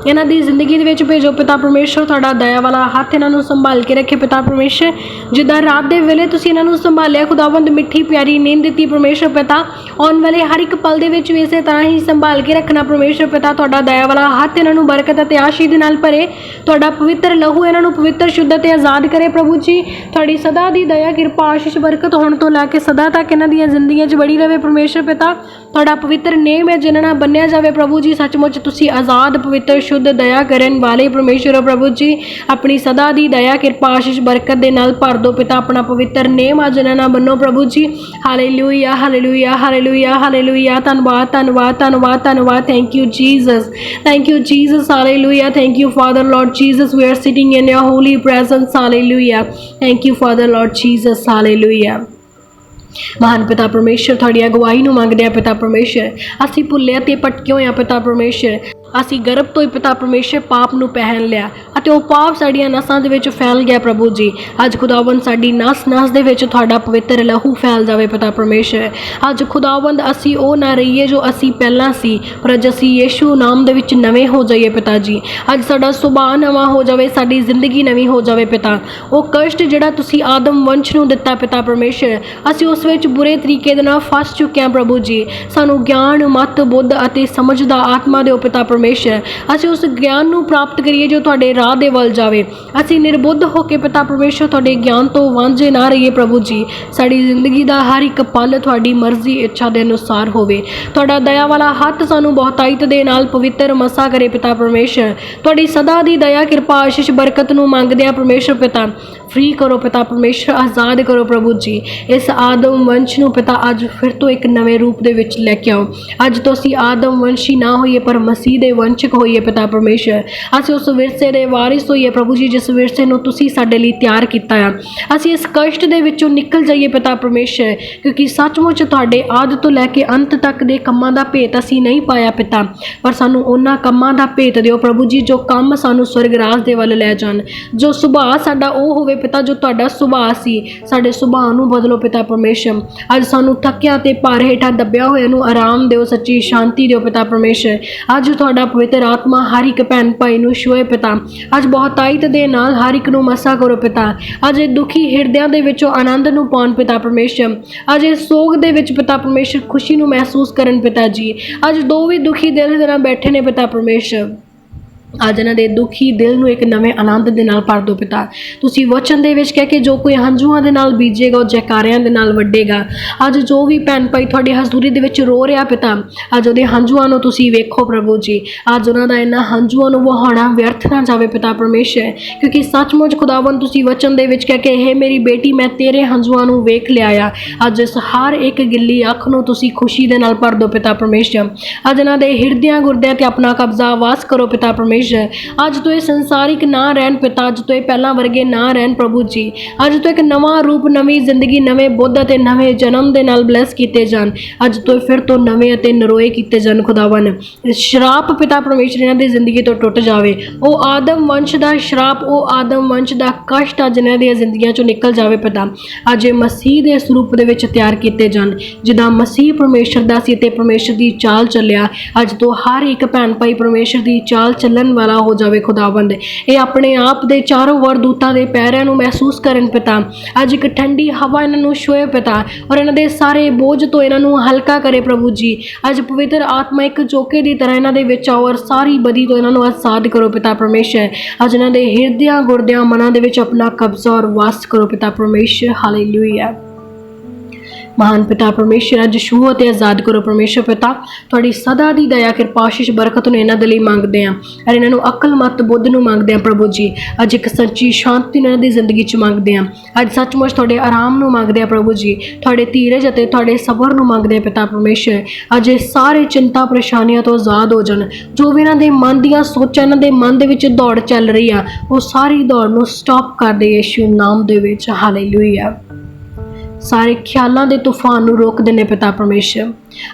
ਇਹਨਾਂ ਦੀ ਜ਼ਿੰਦਗੀ ਦੇ ਵਿੱਚ ਭੇਜੋ ਪਿਤਾ ਪਰਮੇਸ਼ਰ। ਤੁਹਾਡਾ ਦਇਆ ਵਾਲਾ ਹੱਥ ਇਹਨਾਂ ਨੂੰ ਸੰਭਾਲ ਕੇ ਰੱਖੇ ਪਿਤਾ ਪਰਮੇਸ਼ਰ। ਜਿੱਦਾਂ ਰਾਤ ਦੇ ਵੇਲੇ ਤੁਸੀਂ ਇਹਨਾਂ ਨੂੰ ਸੰਭਾਲਿਆ ਖੁਦਾਵੰਦ, ਮਿੱਠੀ ਪਿਆਰੀ ਨੀਂਦ ਦਿੱਤੀ ਪਰਮੇਸ਼ਰ ਪਿਤਾ, ਆਉਣ ਵਾਲੇ ਹਰ ਇੱਕ ਪਲ ਦੇ ਵਿੱਚ ਵੀ ਇਸੇ ਤਰ੍ਹਾਂ ਹੀ ਸੰਭਾਲ ਕੇ ਰੱਖਣਾ ਪਰਮੇਸ਼ਰ ਪਿਤਾ। ਤੁਹਾਡਾ ਦਇਆ ਵਾਲਾ ਹੱਥ ਇਹਨਾਂ ਨੂੰ ਬਰਕਤ ਅਤੇ ਆਸ਼ੀਸ਼ ਦੇ ਨਾਲ ਭਰੇ, ਤੁਹਾਡਾ ਪਵਿੱਤਰ ਲਹੂ ਇਹਨਾਂ ਨੂੰ ਪਵਿੱਤਰ, ਸ਼ੁੱਧ ਅਤੇ ਆਜ਼ਾਦ ਕਰੇ ਪ੍ਰਭੂ ਜੀ। ਤੁਹਾਡੀ ਸਦਾ ਦੀ ਦਇਆ, ਕਿਰਪਾ, ਆਸ਼ੀਸ਼, ਬਰਕਤ ਹੁਣ ਤੋਂ ਲੈ ਕੇ ਸਦਾ ਤੱਕ तक इन्हां दीयां जिंदगियां 'च बड़ी रहे परमेश्वर पिता। तुहाडा पवित्र नेम है जिन्हां नाल बन्निया जावे प्रभु जी। सचमुच तुसीं आज़ाद पवित्र शुद्ध दया करन वाले परमेश्वर हो प्रभु जी। अपनी सदा दी दया किरपा आशीष बरकत दे नाल भर दो पिता। अपना पवित्र नेम अज इन्हां नाल बन्नो प्रभु जी। Hallelujah hallelujah hallelujah hallelujah. धन्नवाद धन्नवाद धन्नवाद धन्नवाद। Thank you Jesus, thank you Jesus. Hallelujah. Thank you father lord Jesus, we are sitting in your holy presence. Hallelujah. Thank you father lord Jesus. Hallelujah. महान पिता परमेश्वर तुहाडी अगुवाई नूं मंगदे आ पिता परमेश्वर। असीं भुल्ले ते भटके होए आ पिता परमेश्वर। असीं गर्भ तो ही पिता परमेश्वर पाप नूं पहन लिया ਅਤੇ ਉਹ ਪਾਪ ਸਾਡੀਆਂ ਨਸਾਂ ਦੇ ਵਿੱਚ ਫੈਲ ਗਿਆ ਪ੍ਰਭੂ ਜੀ। ਅੱਜ ਖੁਦਾਵੰਦ ਸਾਡੀ ਨਸ ਨਸ ਦੇ ਵਿੱਚ ਤੁਹਾਡਾ ਪਵਿੱਤਰ ਲਹੂ ਫੈਲ ਜਾਵੇ ਪਿਤਾ ਪਰਮੇਸ਼ਰ। ਅੱਜ ਖੁਦਾਵੰਦ ਅਸੀਂ ਉਹ ਨਾ ਰਹੀਏ ਜੋ ਅਸੀਂ ਪਹਿਲਾਂ ਸੀ, ਪਰ ਅੱਜ ਅਸੀਂ ਯੀਸ਼ੂ ਨਾਮ ਦੇ ਵਿੱਚ ਨਵੇਂ ਹੋ ਜਾਈਏ ਪਿਤਾ ਜੀ। ਅੱਜ ਸਾਡਾ ਸੁਭਾਅ ਨਵਾਂ ਹੋ ਜਾਵੇ, ਸਾਡੀ ਜ਼ਿੰਦਗੀ ਨਵੀਂ ਹੋ ਜਾਵੇ ਪਿਤਾ। ਉਹ ਕਸ਼ਟ ਜਿਹੜਾ ਤੁਸੀਂ ਆਦਮ ਵੰਸ਼ ਨੂੰ ਦਿੱਤਾ ਪਿਤਾ ਪਰਮੇਸ਼ਰ, ਅਸੀਂ ਉਸ ਵਿੱਚ ਬੁਰੇ ਤਰੀਕੇ ਦੇ ਨਾਲ ਫਸ ਚੁੱਕੇ ਹਾਂ ਪ੍ਰਭੂ ਜੀ। ਸਾਨੂੰ ਗਿਆਨ ਮਤ ਬੁੱਧ ਅਤੇ ਸਮਝ ਦਾ ਆਤਮਾ ਦਿਓ ਪਿਤਾ ਪਰਮੇਸ਼ਰ। ਅਸੀਂ ਉਸ ਗਿਆਨ ਨੂੰ ਪ੍ਰਾਪਤ ਕਰੀਏ ਜੋ ਤੁਹਾਡੇ ਰਾਹ ਦੇ ਵੱਲ ਜਾਵੇ। ਅਸੀਂ ਨਿਰਬੁੱਧ ਹੋ ਕੇ ਪਿਤਾ ਪਰਮੇਸ਼ਰ ਤੁਹਾਡੇ ਗਿਆਨ ਤੋਂ ਵਾਂਝੇ ਨਾ ਰਹੀਏ ਪ੍ਰਭੂ ਜੀ। ਸਾਡੀ ਜ਼ਿੰਦਗੀ ਦਾ ਹਰ ਇੱਕ ਪਲ ਤੁਹਾਡੀ ਮਰਜ਼ੀ ਇੱਛਾ ਦੇ ਅਨੁਸਾਰ ਹੋਵੇ। ਤੁਹਾਡਾ ਦਇਆ ਵਾਲਾ ਹੱਥ ਸਾਨੂੰ ਬਹੁਤਾਇਤ ਦੇ ਨਾਲ ਪਵਿੱਤਰ ਮਸਾ ਕਰੇ ਪਿਤਾ ਪਰਮੇਸ਼ਰ। ਤੁਹਾਡੀ ਸਦਾ ਦੀ ਦਇਆ ਕਿਰਪਾ ਆਸ਼ੀਸ਼ ਬਰਕਤ ਨੂੰ ਮੰਗਦੇ ਆ ਪਰਮੇਸ਼ਰ ਪਿਤਾ। फ्री करो पिता परमेश्वर, आज़ाद करो प्रभु जी। इस आदम वंश नूं पिता अज फिर तो एक नवे रूप दे विच लैके आओ। अज तो असीं आदम वंशी ना होइए पर मसीह दे वंशक होइए पिता परमेश्वर। असीं उस विरसे दे वारिस होइए प्रभु जी जिस विरसे नूं तुसीं साडे लई तैयार कीता आ। असीं इस कष्ट दे विचों निकल जाइए पिता परमेश्वर, क्योंकि सचमुच तुहाडे आद तो लैके अंत तक दे कम्मां दा भेत असीं नहीं पाया पिता, पर सानूं उन्हां कम्मां दा भेत दिओ प्रभु जी जो कम सानूं स्वर्ग राज दे वल लै जाण। जो सुभाਅ साडा ਉਹ ਹੋਵੇ पिता जो तुहाडा सुभाਅ सी, साडे सुभाਅ नूं बदलो पिता परमेश्वर। अज सानूं थक्किया ते भार हेठां दबिया होया नूं आराम दिओ, सच्ची शांति दिओ पिता परमेश्वर। अज तुहाडा पवित्र आत्मा हर एक भैन भाई नूं छुए पिता। अज बहुतायत दे नाल हर एक नूं मसा करो पिता। अज दुखी हिरदिਆਂ ਦੇ ਵਿੱਚੋਂ आनंद नूं पाउण पिता परमेश्वर। अज इस सोग दे विच पिता परमेश्वर खुशी नूं महसूस करन पिता जी। अज दो भी दुखी दिल दे नाल बैठे ने पिता परमेश्वर। अज इन्हां दे दुखी दिल नूं एक नवे आनंद दे नाल भर दो पिता। तुसीं वचन दे विच कह के जो कोई हंझूआं दे नाल बीजेगा वो जयकारियां दे नाल वड्डेगा। अज जो भी भैन भाई तुहाडी हज़ूरी दे विच रो रहा पिता, अज उहदे हंझूआं नूं तुसीं वेखो प्रभु जी। अज उन्हां दा इन्हां हंझूआं नूं वहाउणा व्यर्थ ना जावे पिता परमेश्वर, क्योंकि सचमुच खुदावन तुसीं वचन दे विच कह के हे मेरी बेटी मैं तेरे हंझूआं नूं वेख लिया आ। अज इस हर एक गिल्ली अख नूं तुसीं खुशी दे नाल भर दो पिता परमेश्वर। अज इन्हां दे हिरदियां गुरदियां ते अपना कब्जा वास करो पिता परमेश्वर। अज तो ये संसारिक ना रहन पिता, अज तो ये पहला वर्गे ना रहन प्रभु जी। अज तो एक नवा रूप नवी जिंदगी नवे बुद्ध ते नवे जन्म दे नाल ब्लैस किते जान। अज तो फिर तो नवे ते नरोए किते जान खुदावन। श्राप पिता परमेश्वर इन्हां दी जिंदगी तो टुट जावे। ओ आदम वंश दा श्राप, ओ आदम वंश दा कष्ट अज इन्हां दी जिंदगियां चों निकल जावे पिता। अज मसीह दे स्वरूप दे विच तैयार किते जान, जिदा मसीह परमेश्वर दा सी ते परमेश्वर दी चाल चलिया। अज तो हर एक भैन भाई परमेश्वर दी चाल चलन वाला हो जावे खुदावंद। ये अपने आप दे चारों वर दूतां दे पैरां नूं महसूस करन पिता। अज एक ठंडी हवा इन्हां नूं छुए पिता और इन्हां दे सारे बोझ तो इन्हां नूं हल्का करे प्रभु जी। अज पवित्र आत्मा एक चौके दी तरह इन्हां दे विच आओ और सारी बदी तो इन्हां नूं आज़ाद करो पिता परमेश्वर। अज इन्हां दे हिरदियां गुरदियां मनां दे विच अपना कब्जा और वास करो पिता परमेश्वर। हालेलुया। महान पिता परमेश्वर अज छूहो ते आज़ाद करो परमेश्वर पिता। तुहाडी सदा दी दया किरपा आशीष बरकत नूं इन्हां दे लई मंगदे आ और इन्हां नूं अकल मत बुद्ध नूं मंगदे आ प्रभु जी। अज एक सच्ची शांति इन्हां दी जिंदगी च मंगदे आ। अज सचमुच तुहाडे आराम नूं मंगदे आ प्रभु जी। तुहाडे धीरज अते तुहाडे सबर नूं मंगदे आ पिता परमेश्वर। अज सारे चिंता परेशानियां तो आज़ाद हो जाण। जो भी इन्हां दे मन दीयां सोचां इन्हां दे मन दे विच दौड़ चल रही आ, वो सारी दौड़ नूं स्टॉप कर दे यीशु नाम दे विच। हालेलुया। सारे ख्यालों के तूफान नूं रोक देने पिता परमेश्वर।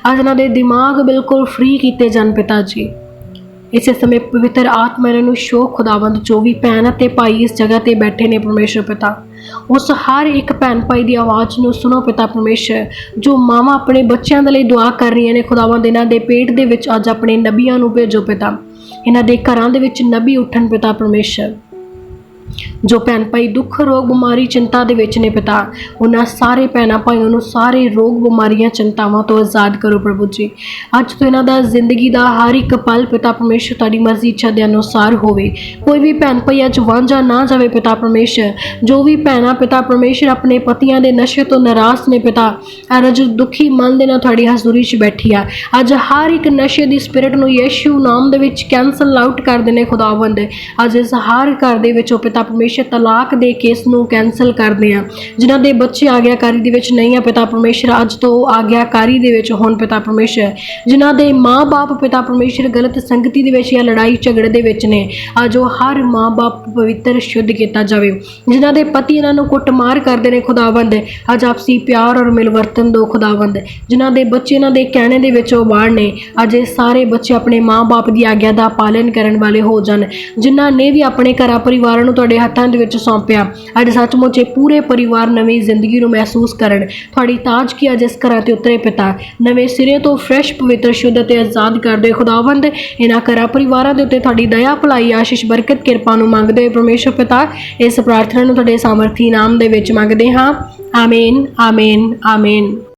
अज इन्हां दे दिमाग बिल्कुल फ्री किते जान पिता जी। इस समय पवित्र आत्मा इन्हां नूं शो खुदावंद जो भी भैन ते भाई इस जगह ते बैठे ने परमेश्वर पिता, उस हर एक भैन भाई की आवाज़ नूं सुनो पिता परमेश्वर। जो मावां अपने बच्चों के लिए दुआ कर रही ने खुदावंद, इन्हां दे पेट दे विच अज अपने नबियां नूं भेजो पिता। इन्हां दे घरां दे विच नबी उठन पिता परमेश्वर। जो भैन भाई दुख रोग बीमारी चिंता दे विच ने पिता, उन्हां सारे भैनां भाइयों नूं सारे रोग बीमारियां चिंतावां तो आज़ाद करो प्रभु जी। अज तो इन्हां दा जिंदगी दा हर एक पल पिता परमेश्वर तुहाडी मर्जी इच्छा दे अनुसार होवे। कोई भी भैन भाई अज वांझा ना जावे पिता परमेश्वर। जो भी भैनां पिता परमेश्वर अपने पतियां दे नशे तो निराश ने पिता, अज दुखी मन दे नाल तुहाडी हज़ूरी च बैठी आ, अज हर एक नशे दी स्पिरिट नूं यीशु नाम दे विच कैंसल आउट कर देने खुदावंद। अज इस हर घर दे विच पिता परमेश्वर तलाक दे केस नूं कैंसल करदे आ, जिन्हां दे बच्चे आग्याकारी दे विच नहीं आ पिता परमेश्वर, अज तो आग्याकारी दे विच होण पिता परमेश्वर। जिन्हां दे माँ बाप पिता परमेश्वर गलत संगति दे विच या लड़ाई झगड़े दे विच ने, अज वो हर माँ बाप पवित्र शुद्ध किया जावे। जिन्हां दे पति इन्हां नूं कुटमार करदे ने खुदावंद, अज आपसी प्यार और मिलवर्तन दो खुदावंद। जिन्हां दे बच्चे इन्हां दे कहने दे विच बाहर ने, अज ये सारे बच्चे अपने माँ बाप की आग्या का पालन करने वाले हो जान। जिन्हां ने भी अपने घर परिवार नूं तुहाडे हत्थां दे विच सौंपिया, अज सचमुच पूरे परिवार नवीं जिंदगी नूं महसूस करन। तुहाडी ताजगी अज इस घरां ते उतरे पिता, नवें सिरे तो फ्रैश पवित्र शुद्ध ते आज़ाद कर दे खुदावंद। इन्हां घरां परिवारां दे उत्ते तुहाडी दया भलाई आशीष बरकत किरपा नूं मंगदे परमेश्वर पिता, इस प्रार्थना नूं तुहाडे सामर्थी नाम दे विच मंगदे हां। आमीन आमीन आमीन।